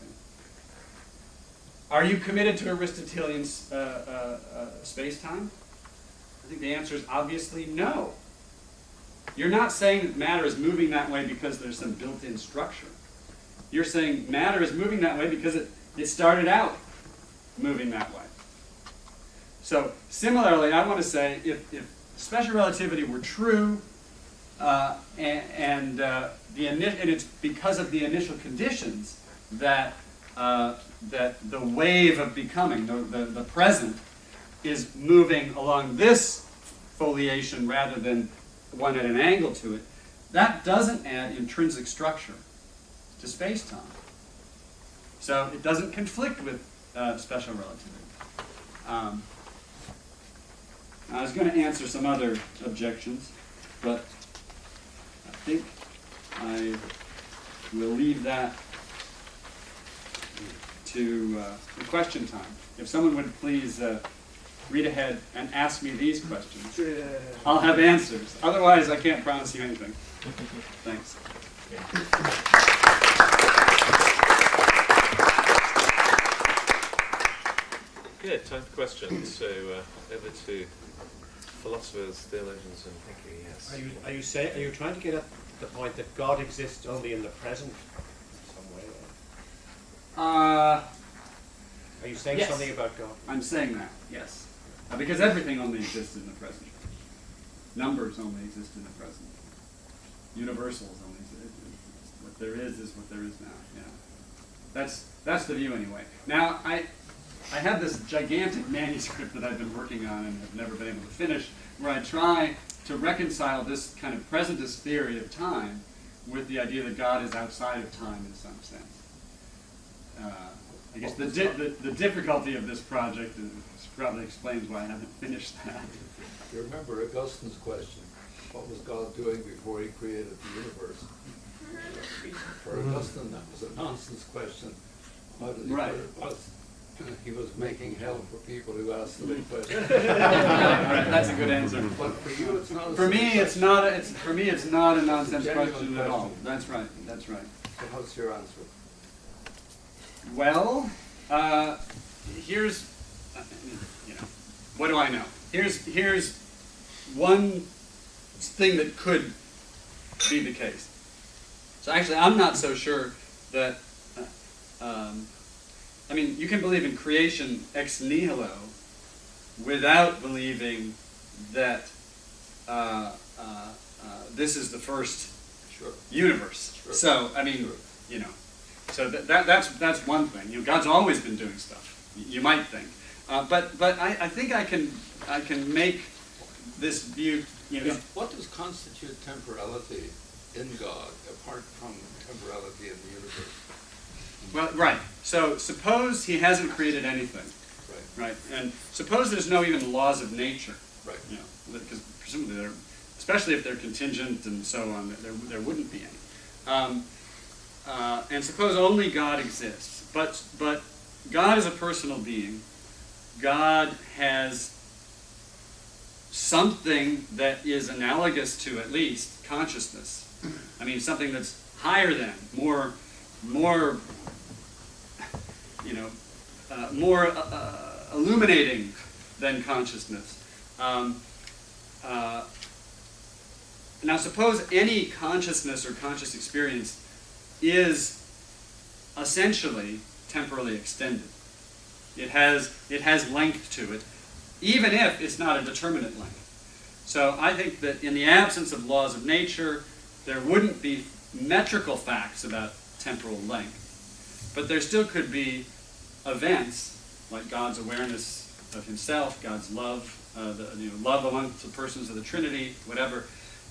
Are you committed to Aristotelian space-time? I think the answer is obviously no. You're not saying that matter is moving that way because there's some built-in structure. You're saying matter is moving that way because it started out moving that way. So similarly, I want to say if special relativity were true, and it's because of the initial conditions that that the wave of becoming, the present, is moving along this foliation rather than one at an angle to it, that doesn't add intrinsic structure to space-time. So it doesn't conflict with special relativity. I was going to answer some other objections, but I think I will leave that to the question time. If someone would please read ahead and ask me these questions, I'll have answers. Otherwise, I can't promise you anything. Thanks. Good, time for questions. So over to philosophers, theologians, and thinking. Yes. Are you trying to get at the point that God exists only in the present in some way? Are you saying yes. something about God? I'm saying that, yes. Because everything only exists in the present. Numbers only exist in the present. Universals only exist. What there is what there is now. Yeah. That's the view anyway. Now, I have this gigantic manuscript that I've been working on and have never been able to finish, where I try to reconcile this kind of presentist theory of time with the idea that God is outside of time in some sense. I guess the difficulty of this project probably explains why I haven't finished that. You remember Augustine's question, what was God doing before he created the universe? For Augustine, that was a nonsense question. How did he Right. put it? He was making hell for people who asked the big question. Right, that's a good answer. But for you, it's not. For me, it's not a nonsense question at all. That's right. That's right. So what's your answer? Well, here's, what do I know? Here's one thing that could be the case. So actually, I'm not so sure that. You can believe in creation ex nihilo without believing that this is the first Sure. universe. Sure. So, Sure. So that's one thing. God's always been doing stuff. You might think, but I think I can make this view. What does constitute temporality in God apart from temporality in the universe? Well, right. So suppose he hasn't created anything, right? And suppose there's no even laws of nature, Right. Because presumably especially if they're contingent and so on, there wouldn't be any. And suppose only God exists, but God is a personal being. God has something that is analogous to at least consciousness. Something that's higher than, more illuminating than consciousness. Now suppose any consciousness or conscious experience is essentially temporally extended. It has length to it, even if it's not a determinate length. So I think that in the absence of laws of nature, there wouldn't be metrical facts about temporal length. But there still could be events, like God's awareness of himself, God's love, love amongst the persons of the Trinity, whatever.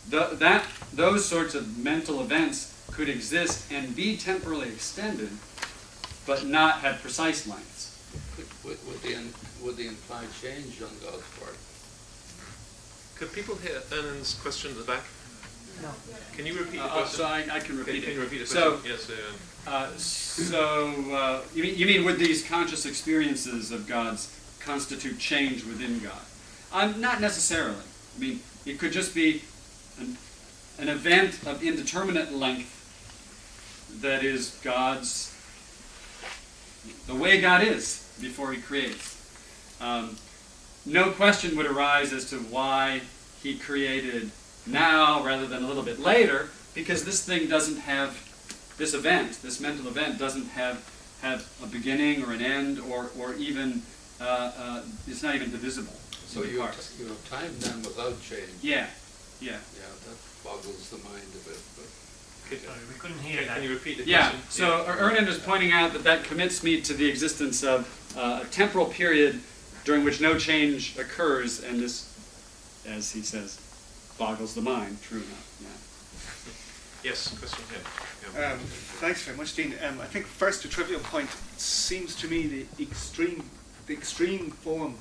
Those sorts of mental events could exist and be temporally extended, but not have precise lengths. Would the implied change on God's part? Could people hear Ernan's question at the back? Can you repeat the So question? I can repeat Can it. you repeat the So, question? Yes. you mean would these conscious experiences of God's constitute change within God? Not necessarily. I mean, it could just be an event of indeterminate length that is God's, the way God is before He creates. No question would arise as to why He created now rather than a little bit later, because this thing doesn't have, this event, this mental event doesn't have a beginning or an end, or even, it's not even divisible. So you have time then without change. Yeah. Yeah, that boggles the mind a bit. But Sorry, we couldn't hear that. Can you repeat the Yeah, question? so Ernan is pointing out that commits me to the existence of a temporal period during which no change occurs, and this, as he says, boggles the mind. True enough. Yeah. Yes, question here. Thanks very much, Dean. I think first a trivial point seems to me the extreme form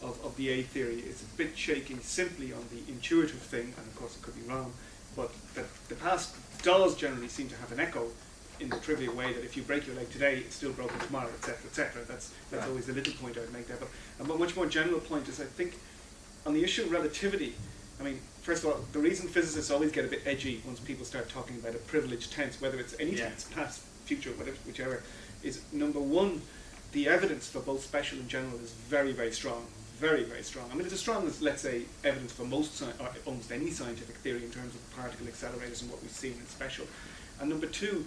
of the A theory is a bit shaky simply on the intuitive thing, and of course it could be wrong, but that the past does generally seem to have an echo in the trivial way that if you break your leg today, it's still broken tomorrow, etc., etc. That's Right. always the little point I would make there. But a much more general point is I think on the issue of relativity, I mean, first of all, the reason physicists always get a bit edgy once people start talking about a privileged tense, whether it's any tense, past, future, whatever, whichever, is number one, the evidence for both special and general is very, very strong. Very, very strong. I mean, it's as strong as, let's say, evidence for or almost any scientific theory in terms of particle accelerators and what we've seen in special. And number two,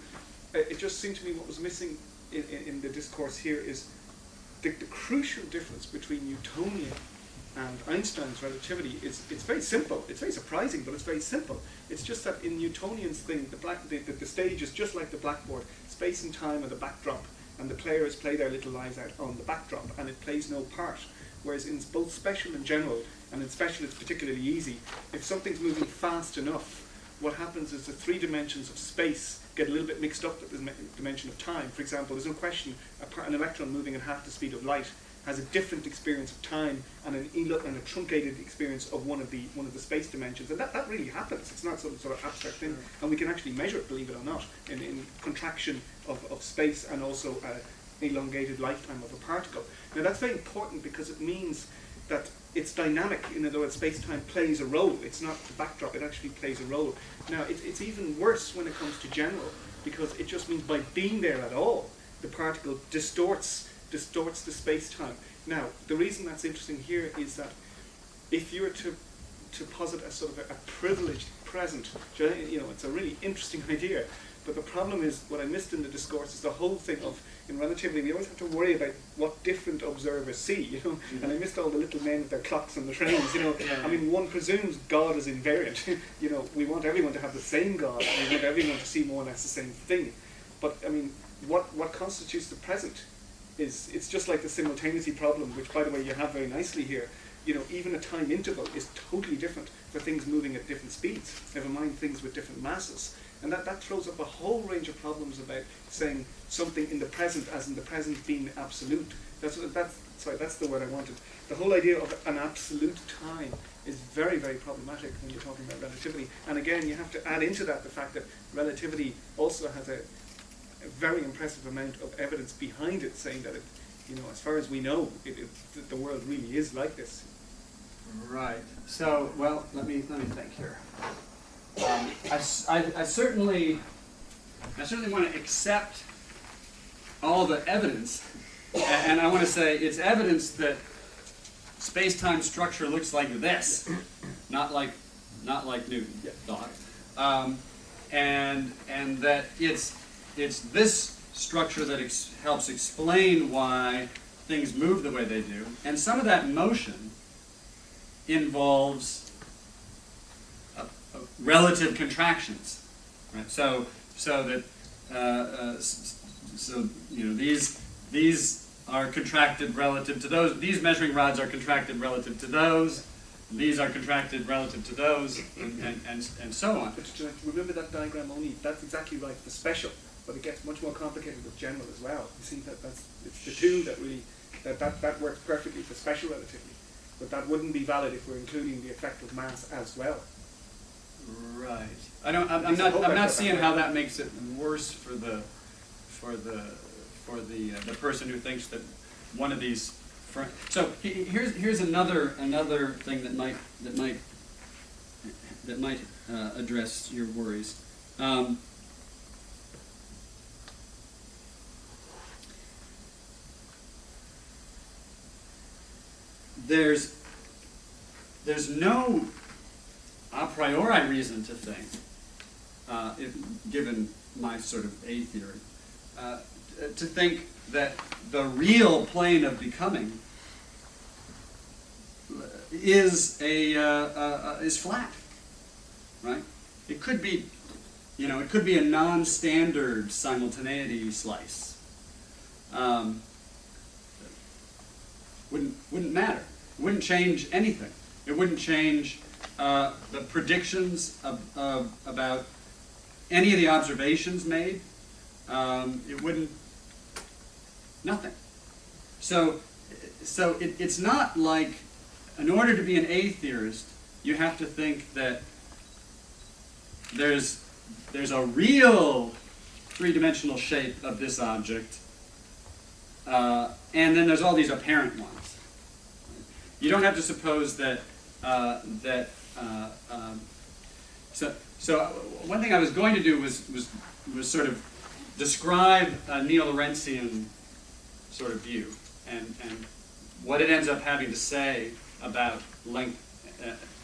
it just seemed to me what was missing in the discourse here is the crucial difference between Newtonian and Einstein's relativity is it's very simple. It's very surprising, but it's very simple. It's just that in Newtonian's thing, the stage is just like the blackboard. Space and time are the backdrop, and the players play their little lives out on the backdrop, and it plays no part. Whereas in both special and general, and in special it's particularly easy, if something's moving fast enough, what happens is the 3 dimensions of space get a little bit mixed up with the dimension of time. For example, there's no question an electron moving at half the speed of light has a different experience of time and a truncated experience of one of the space dimensions. And that really happens. It's not some sort of abstract thing. And we can actually measure it, believe it or not, in contraction of space and also elongated lifetime of a particle. Now that's very important because it means that it's dynamic, in other words, space-time plays a role. It's not the backdrop, it actually plays a role. Now it's even worse when it comes to general, because it just means by being there at all, the particle distorts the space-time. Now, the reason that's interesting here is that if you were to posit a sort of a privileged present, it's a really interesting idea. But the problem is, what I missed in the discourse is the whole thing of, in relativity, we always have to worry about what different observers see, and I missed all the little men with their clocks and the trains, I mean, one presumes God is invariant, we want everyone to have the same God, and we want everyone to see more or less the same thing. But, I mean, what constitutes the present is, it's just like the simultaneity problem, which, by the way, you have very nicely here. Even a time interval is totally different for things moving at different speeds, never mind things with different masses. And that throws up a whole range of problems about saying something in the present as in the present being absolute. That's the word I wanted. The whole idea of an absolute time is very, very problematic when you're talking about relativity. And again, you have to add into that the fact that relativity also has a very impressive amount of evidence behind it saying that, as far as we know, the world really is like this. Right. So, well, let me think here. I certainly want to accept all the evidence, and I want to say it's evidence that space-time structure looks like this, not like Newton thought, and that it's this structure that helps explain why things move the way they do, and some of that motion involves relative contractions, right? So these are contracted relative to those. These measuring rods are contracted relative to those. These are contracted relative to those, and so on. But remember that diagram only. That's exactly right for special, but it gets much more complicated with general as well. You see it's the two that really that works perfectly for special relativity, but that wouldn't be valid if we're including the effect of mass as well. Right. I'm That's the whole not vector seeing back. how that makes it worse for the person who thinks that one of these. So here's another thing that might address your worries. There's no a priori reason to think, given my sort of A theory, to think that the real plane of becoming is flat, right? It could be, it could be a non-standard simultaneity slice. Wouldn't matter. It wouldn't change anything. It wouldn't change the predictions about any of the observations made. It wouldn't. Nothing. So it's not like, in order to be an A theorist, you have to think that there's a real three-dimensional shape of this object, and then there's all these apparent ones. You don't have to suppose that So one thing I was going to do was sort of describe a neo-Lorentzian sort of view and what it ends up having to say about length,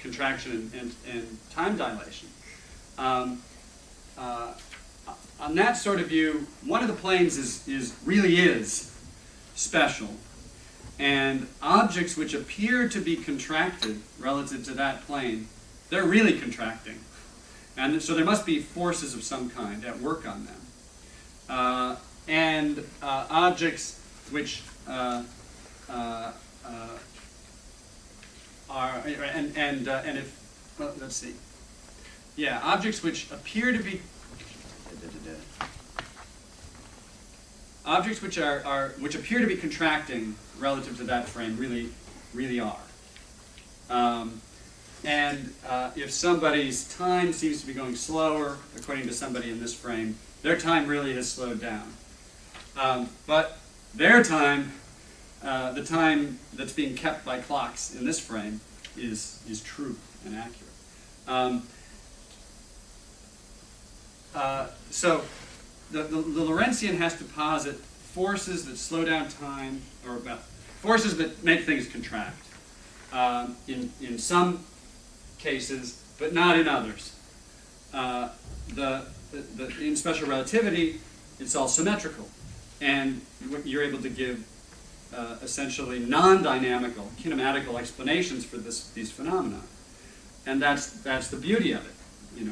contraction, and time dilation. On that sort of view, one of the planes really is special, and objects which appear to be contracted relative to that plane, they're really contracting. And so there must be forces of some kind at work on them. And objects which are, and if, well, let's see. Yeah, objects which appear to be, objects which which appear to be contracting relative to that frame really are. And if somebody's time seems to be going slower, according to somebody in this frame, their time really has slowed down. But their time, the time that's being kept by clocks in this frame, is true and accurate. So the Lorentzian has to posit forces that slow down time, or forces that make things contract. In some cases, but not in others. In special relativity, it's all symmetrical, and you're able to give essentially non-dynamical, kinematical explanations for these phenomena, and that's the beauty of it.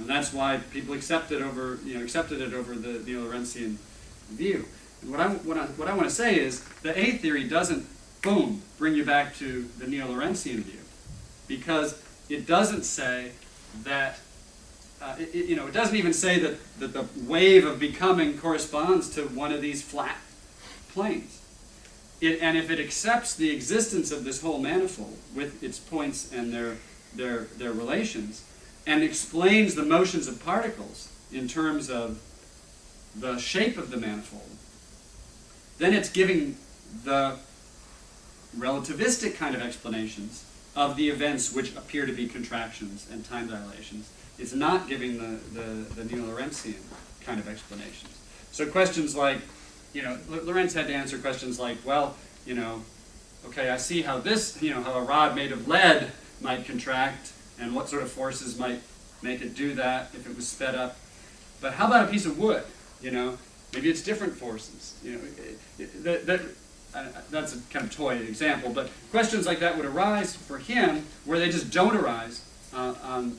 That's why people accepted it over the neo-Lorentzian view. And what I want to say is the A theory doesn't, boom, bring you back to the neo-Lorentzian view, because it doesn't say that, it doesn't even say that the wave of becoming corresponds to one of these flat planes. And if it accepts the existence of this whole manifold with its points and their relations, and explains the motions of particles in terms of the shape of the manifold, then it's giving the relativistic kind of explanations of the events which appear to be contractions and time dilations. It's not giving the neo-Lorentzian kind of explanations. So questions like, Lorentz had to answer questions like, well, okay, I see how this, how a rod made of lead might contract, and what sort of forces might make it do that if it was sped up. But how about a piece of wood? Maybe it's different forces. That's a kind of toy example, but questions like that would arise for him where they just don't arise on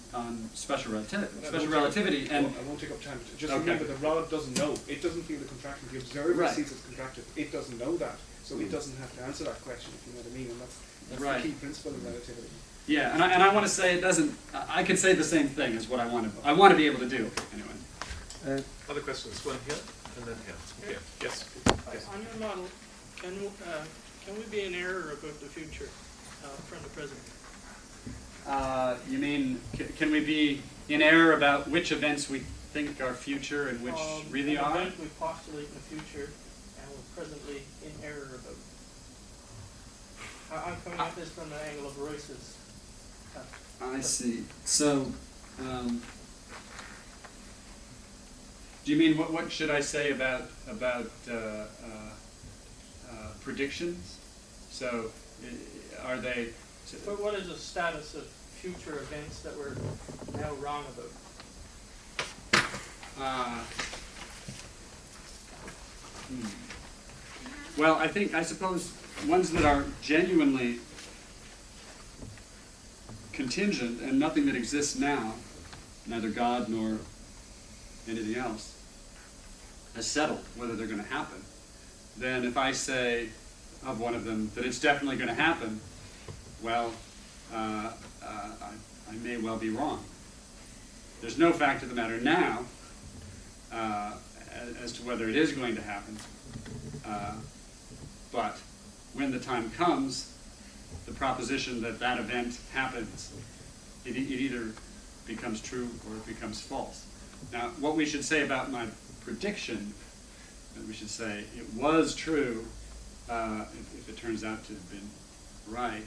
special relativity. And I won't take up time. Just okay. Remember, the rod doesn't know. It doesn't feel the contraction. The observer Right. sees it's contracted. It doesn't know that, so it doesn't have to answer that question. If you know what I mean, and that's Right. the key principle of relativity. yeah, and I want to say it doesn't. I could say the same thing as what I want to be able to do anyway. Other questions? One here, and then here. Okay. Yes. Yes. On your model, can we be in error about the future from the present? You mean can we be? in error about which events we think are future and which really an are? event we postulate in the future and we're presently in error about. I'm coming at this from the angle of Royce's. I see. So, do you mean what should I say about predictions? So, are they? But what is the status of future events that we're now wrong about? Well, I suppose ones that are genuinely contingent and nothing that exists now, neither God nor anything else, has settled whether they're going to happen, then if I say of one of them that it's definitely going to happen, well, I may well be wrong. There's no fact of the matter now as to whether it is going to happen, but when the time comes, the proposition that that event happens, it either becomes true or it becomes false. Now, what we should say about my prediction, we should say it was true if it turns out to have been right.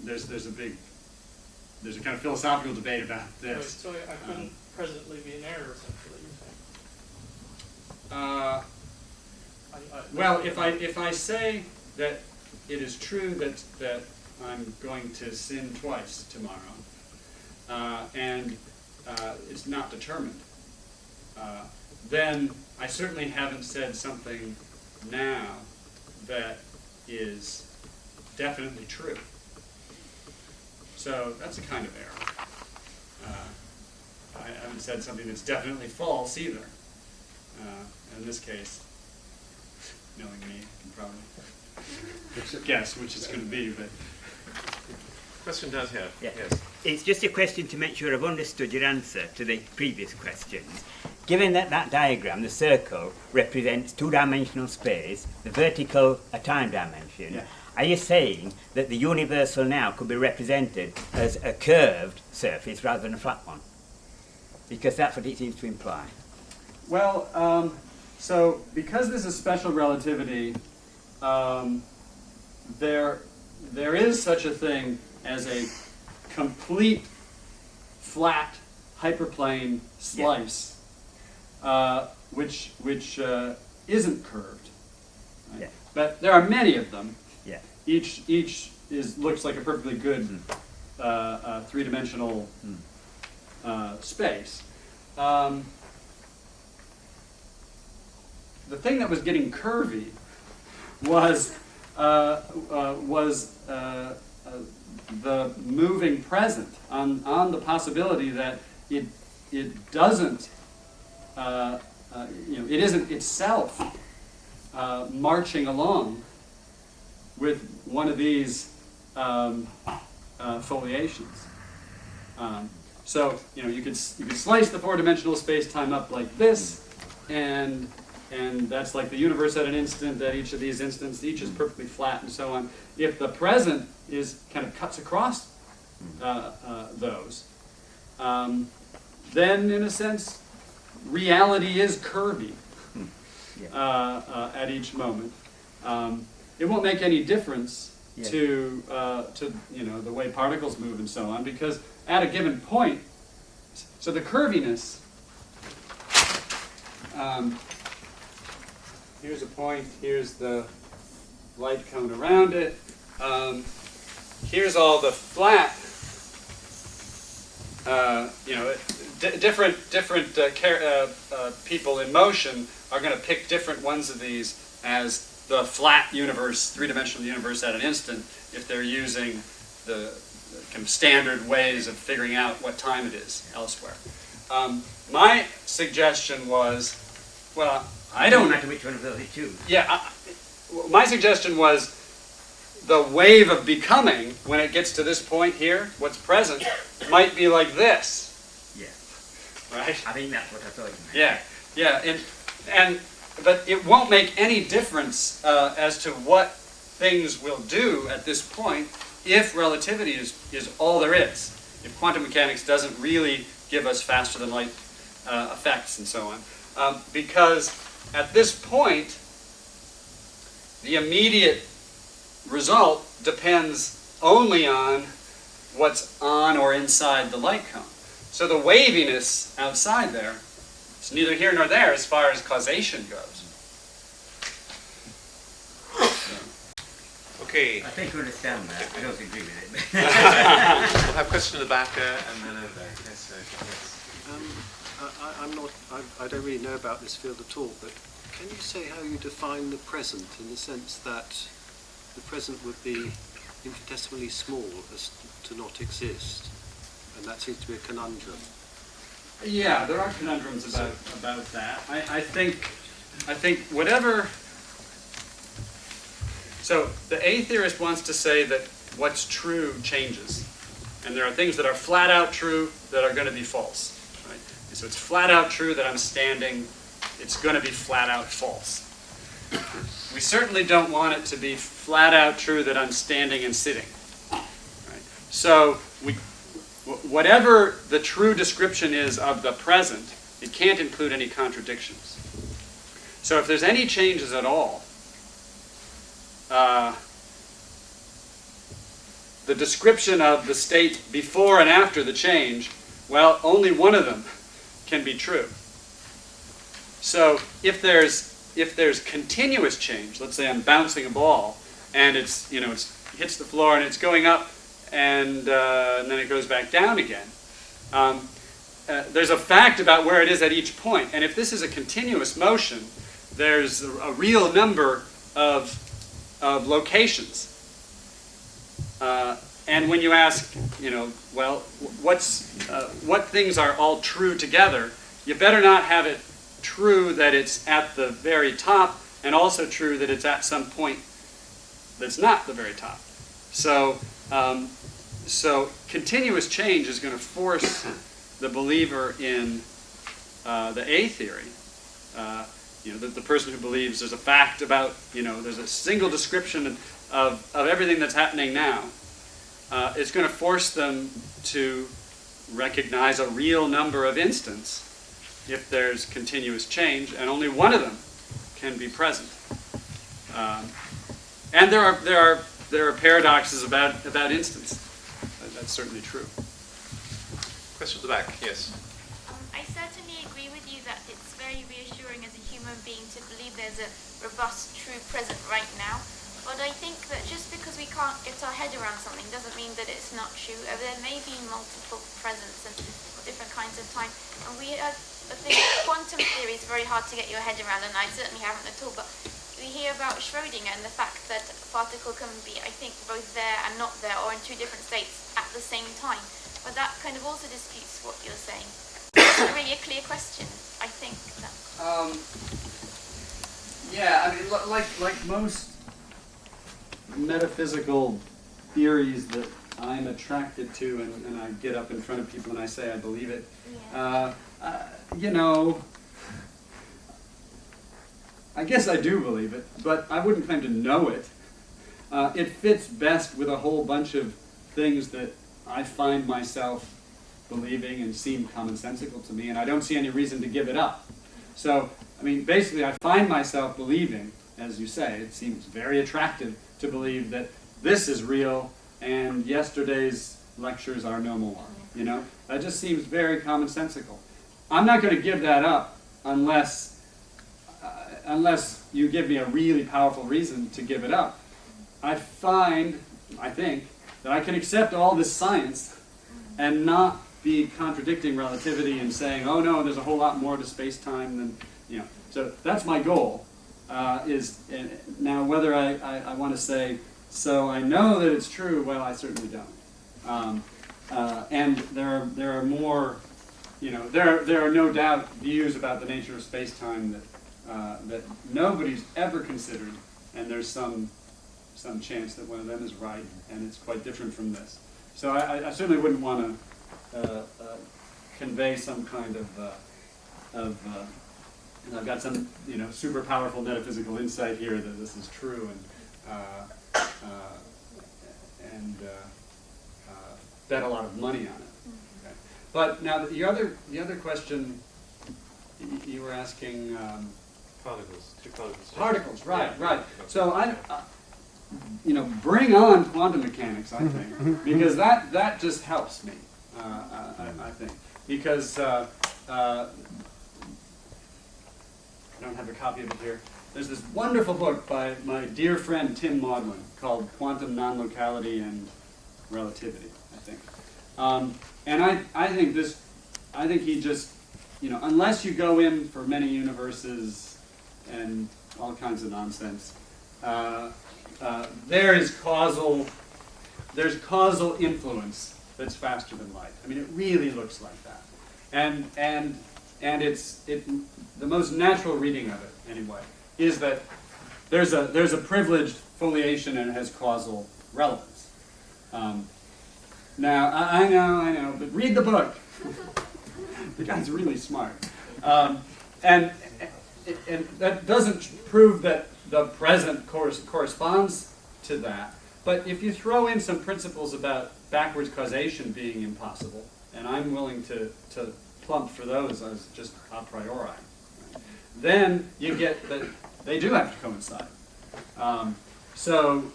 There's a kind of philosophical debate about this. So I couldn't presently be in error, essentially, you're saying? Well, if I say that it is true that I'm going to sin twice tomorrow, and it's not determined, then I certainly haven't said something now that is definitely true. So that's a kind of error. I haven't said something that's definitely false either. In this case, knowing me, I can probably guess which it's going to be. But Question down here. Yeah. Yes. It's just a question to make sure I've understood your answer to the previous questions. Given that that diagram, the circle, represents two-dimensional space, the vertical a time dimension, Yeah. Are you saying that the universal now could be represented as a curved surface rather than a flat one? Because that's what it seems to imply. well, so because this is special relativity, there is such a thing as a complete flat hyperplane slice, which isn't curved. Right? Yeah. But there are many of them. Yeah. Each looks like a perfectly good three-dimensional space. The thing that was getting curvy was the moving present on the possibility that it doesn't it isn't itself marching along with one of these foliations. So you could slice the four-dimensional space-time up like this, and that's like the universe at an instant. At each of these instants, each is perfectly flat, and so on. If the present is kind of cuts across those, then in a sense, reality is curvy at each moment. It won't make any difference to the way particles move and so on, because at a given point, so the curviness. Here's a point. Here's the light cone around it. Here's all the flat. Different people in motion are going to pick different ones of these as the flat universe, three-dimensional universe at an instant, if they're using the kind of standard ways of figuring out what time it is elsewhere. My suggestion was, well, I don't matter which one of those you choose. Yeah, my suggestion was the wave of becoming, when it gets to this point here, what's present, might be like this. Yeah. Right? I think that's what I thought you meant. Yeah, but it won't make any difference as to what things will do at this point if relativity is all there is. If quantum mechanics doesn't really give us faster than light effects and so on. Because at this point, the immediate result depends only on what's on or inside the light cone. So the waviness outside there is neither here nor there as far as causation goes. Okay. I think I understand that. I don't agree with it. We'll have a question in the back there and then over there. Yes, yes. I don't really know about this field at all, but can you say how you define the present in the sense that the present would be infinitesimally small as to not exist? And that seems to be a conundrum. Yeah, there are conundrums about that. I think whatever. So the A theorist wants to say that what's true changes, and there are things that are flat out true that are going to be false. Right? And so it's flat out true that I'm standing. It's going to be flat out false. We certainly don't want it to be flat out true that I'm standing and sitting. Right? So whatever the true description is of the present, it can't include any contradictions. So if there's any changes at all, the description of the state before and after the change, well, only one of them can be true. So if there's continuous change, let's say I'm bouncing a ball and it hits the floor and it's going up and then it goes back down again. There's a fact about where it is at each point, and if this is a continuous motion, there's a real number of locations. And when you ask, well, what things are all true together, you better not have it true that it's at the very top, and also true that it's at some point that's not the very top. So, so continuous change is going to force the believer in the A theory. The person who believes there's a fact about, there's a single description of everything that's happening now, it's going to force them to recognize a real number of instants if there's continuous change, and only one of them can be present. And there are paradoxes about instants. That's certainly true. Question at the back, yes. I certainly agree with you that it's very reassuring as a human being to believe there's a robust, true present right now. But I think that just because we can't get our head around something doesn't mean that it's not true. There may be multiple presents and different kinds of time. And I think quantum theory is very hard to get your head around, and I certainly haven't at all. But we hear about Schrödinger and the fact that a particle can be, I think, both there and not there, or in two different states at the same time. But that kind of also disputes what you're saying. It's not really a clear question, I think. Yeah, I mean, like most metaphysical theories that I'm attracted to, and I get up in front of people and I say I believe it, I guess I do believe it, but I wouldn't claim to know it. It fits best with a whole bunch of things that I find myself believing and seem commonsensical to me, and I don't see any reason to give it up. So, I mean, basically I find myself believing, as you say, it seems very attractive to believe that this is real and yesterday's lectures are no more. That just seems very commonsensical. I'm not going to give that up unless you give me a really powerful reason to give it up. I think, that I can accept all this science and not be contradicting relativity and saying, oh no, there's a whole lot more to space-time than, So that's my goal. Now whether I want to say, so I know that it's true, well, I certainly don't. And there are more, there are no doubt views about the nature of space-time that nobody's ever considered, and there's some chance that one of them is right, and it's quite different from this. So I certainly wouldn't want to convey some kind of I've got some super powerful metaphysical insight here that this is true, and bet a lot of money on it. Okay. But now the other question you were asking. Particles, two particles. Particles, right, Yeah. right. So bring on quantum mechanics, I think, because that just helps me. I think because I don't have a copy of it here. There's this wonderful book by my dear friend Tim Maudlin called Quantum Non-Locality and Relativity, I think. And I think he just, unless you go in for many universes and all kinds of nonsense, there's causal influence that's faster than light. I mean, it really looks like that, and it's the most natural reading of it anyway is that there's a privileged foliation and it has causal relevance. Now I know, but read the book. The guy's really smart, and that doesn't prove that the present corresponds to that. But if you throw in some principles about backwards causation being impossible, and I'm willing to plump for those as just a priori, then you get that they do have to coincide. So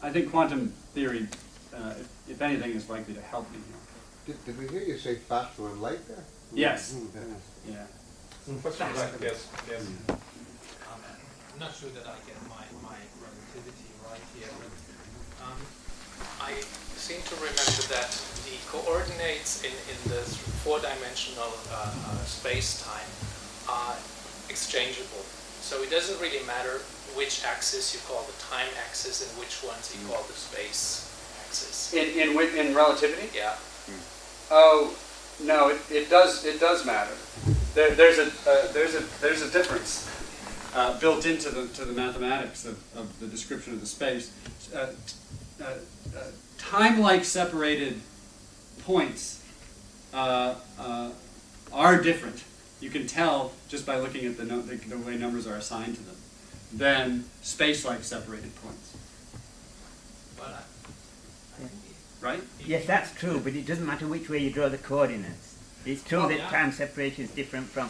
I think quantum theory, if anything, is likely to help me here. Did we hear you say faster than light there? Yes. Yeah. Question like yes. I'm not sure that I get my relativity right here, but I seem to remember that the coordinates in the four-dimensional space-time are exchangeable. So it doesn't really matter which axis you call the time axis and which ones you call the space axis. In relativity? Yeah. Oh no, it does matter. There's a difference built into the mathematics of the description of the space. Time-like separated points are different. You can tell just by looking at the way numbers are assigned to them than space-like separated points. Right? Yes, that's true, but it doesn't matter which way you draw the coordinates. It's true that time separation is different from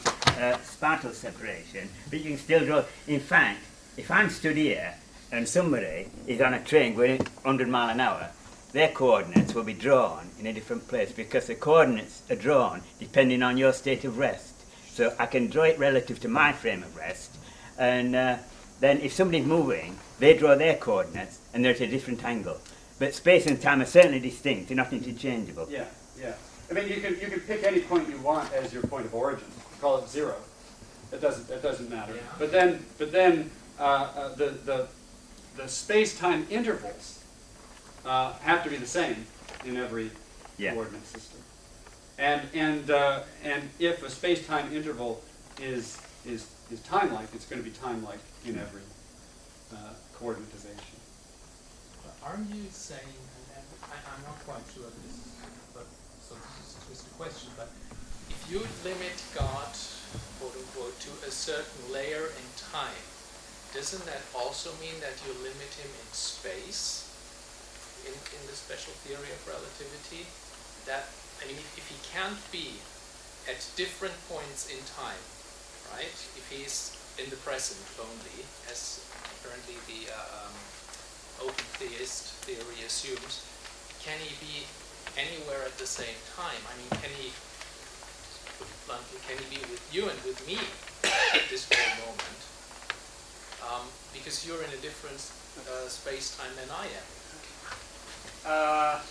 spatial separation, but you can still draw. In fact, if I'm stood here and somebody is on a train going 100 miles an hour, their coordinates will be drawn in a different place because the coordinates are drawn depending on your state of rest. So I can draw it relative to my frame of rest, and then if somebody's moving, they draw their coordinates and they're at a different angle. But space and time are certainly distinct, they're not interchangeable. Yeah, yeah. I mean, you can pick any point you want as your point of origin. Call it 0. It doesn't matter. Yeah. But then the space-time intervals have to be the same in every coordinate system. And if a space-time interval is time-like, it's going to be time-like in every coordinatization. Aren't you saying, and I'm not quite sure of this, but so this is a twisted question, but if you limit God, quote unquote, to a certain layer in time, doesn't that also mean that you limit him in space, in the special theory of relativity? That, I mean, if he can't be at different points in time, right? If he's in the present only, as apparently the open theist theory assumes, can he be anywhere at the same time? I mean, can he, put it bluntly, can he be with you and with me at this very moment? Because you're in a different space-time than I am.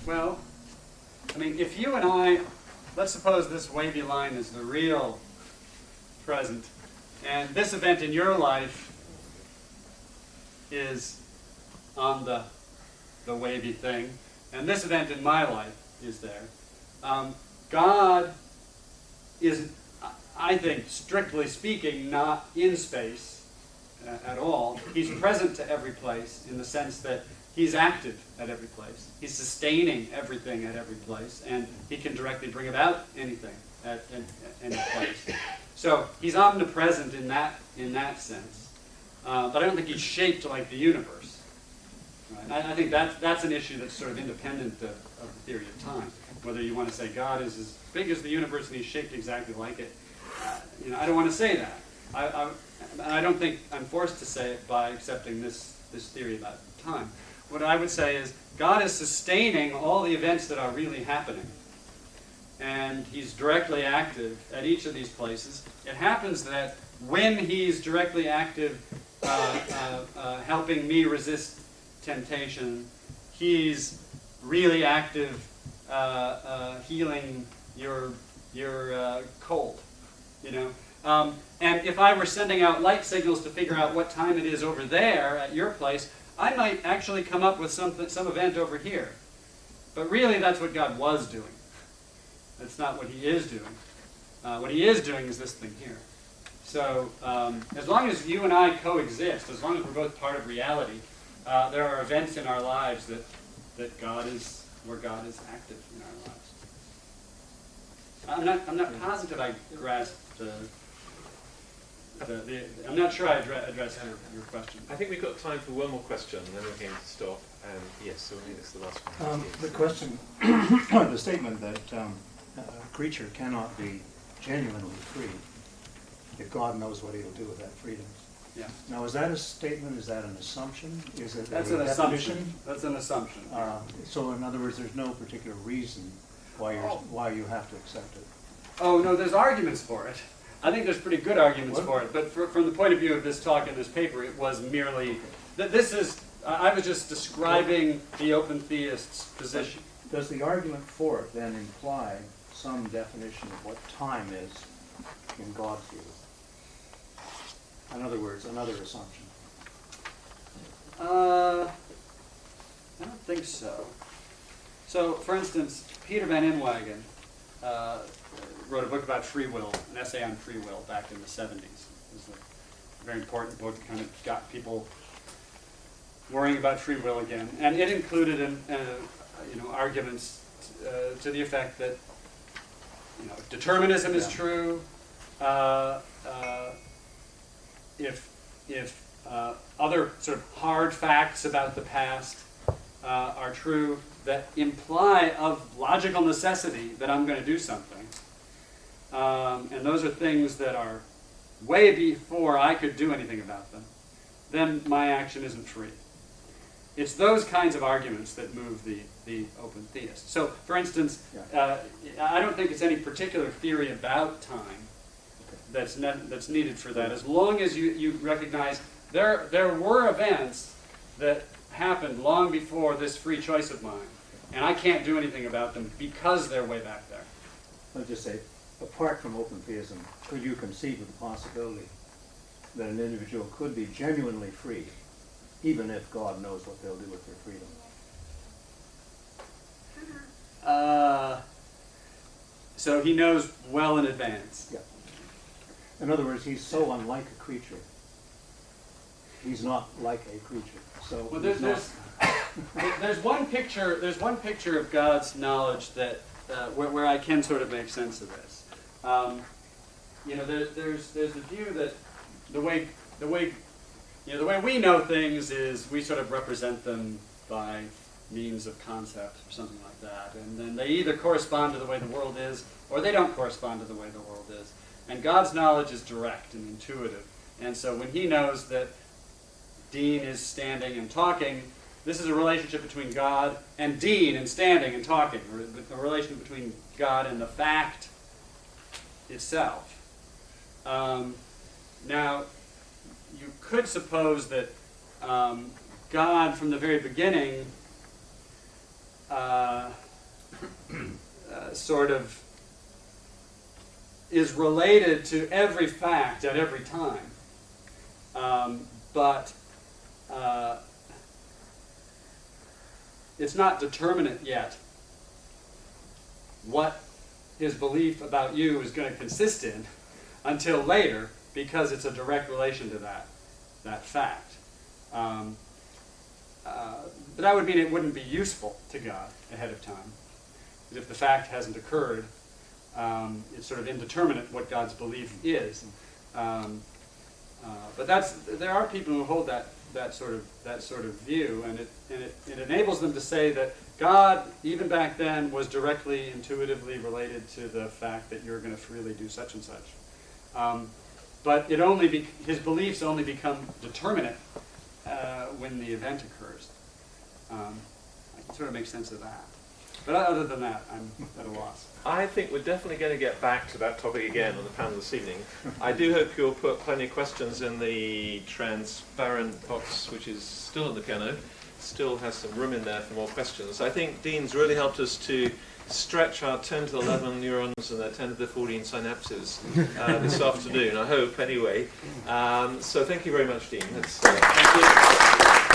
Well, I mean, if you and I, let's suppose this wavy line is the real present, and this event in your life is on the wavy thing, and this event in my life is there. God is, I think, strictly speaking, not in space at all. He's present to every place in the sense that he's active at every place. He's sustaining everything at every place, and he can directly bring about anything at any place. So he's omnipresent in that sense. But I don't think he's shaped like the universe. Right? I think that's an issue that's sort of independent of the theory of time. Whether you want to say God is as big as the universe and he's shaped exactly like it, I don't want to say that. I don't think I'm forced to say it by accepting this theory about time. What I would say is God is sustaining all the events that are really happening. And he's directly active at each of these places. It happens that when he's directly active helping me resist temptation, he's really active healing your cold, and if I were sending out light signals to figure out what time it is over there at your place, I might actually come up with some event over here. But really, that's what God was doing. That's not what he is doing. What he is doing is this thing here. So as long as you and I coexist, as long as we're both part of reality, there are events in our lives that God is, where God is active in our lives. I'm not positive I grasp I'm not sure I addressed your question. I think we've got time for one more question, and then we're going to stop. And yes, so I think it's the last one. The question, the statement that a creature cannot be genuinely free if God knows what he'll do with that freedom. Yeah. Now, is that a statement? Is that an assumption? Is it That's a an definition? assumption. That's an assumption. So, in other words, there's no particular reason why you have to accept it. Oh no, there's arguments for it. I think there's pretty good arguments for it. But from the point of view of this talk and this paper, it was merely that this is. I was just describing the open theist's position. Does the argument for it then imply some definition of what time is in God's view? In other words, another assumption. I don't think so. So, for instance, Peter Van Inwagen wrote a book about free will, an essay on free will back in the 70s. It was a very important book that kind of got people worrying about free will again. And it included arguments to the effect that determinism is true, if other sort of hard facts about the past are true that imply of logical necessity that I'm going to do something, and those are things that are way before I could do anything about them, then my action isn't free. It's those kinds of arguments that move the open theist. So, for instance, I don't think it's any particular theory about time that's needed for that. As long as you recognize there were events that happened long before this free choice of mine, and I can't do anything about them because they're way back there. Let's just say, apart from open theism, could you conceive of the possibility that an individual could be genuinely free, even if God knows what they'll do with their freedom? So he knows well in advance. Yeah. In other words, he's so unlike a creature. He's not like a creature. So well, there's one picture. There's one picture of God's knowledge that where I can sort of make sense of this. There's the view that the way we know things is we sort of represent them by means of concepts or something like that, and then they either correspond to the way the world is or they don't correspond to the way the world is. And God's knowledge is direct and intuitive, and so when he knows that Dean is standing and talking, this is a relationship between God and Dean and standing and talking, or a relation between God and the fact itself. Now, you could suppose that God, from the very beginning, sort of is related to every fact at every time. But it's not determinate yet what his belief about you is going to consist in until later, because it's a direct relation to that fact. But that would mean it wouldn't be useful to God ahead of time. Because if the fact hasn't occurred, it's sort of indeterminate what God's belief is. But there are people who hold that sort of view, and it enables them to say that God, even back then, was directly, intuitively related to the fact that you're going to freely do such and such. But his beliefs only become determinate when the event occurs. I can sort of make sense of that. But other than that, I'm at a loss. I think we're definitely going to get back to that topic again on the panel this evening. I do hope you'll put plenty of questions in the transparent box, which is still in the piano. Still has some room in there for more questions. I think Dean's really helped us to stretch our 10 to the 11 neurons and their 10 to the 14 synapses this afternoon, I hope, anyway. So thank you very much, Dean. Thank you.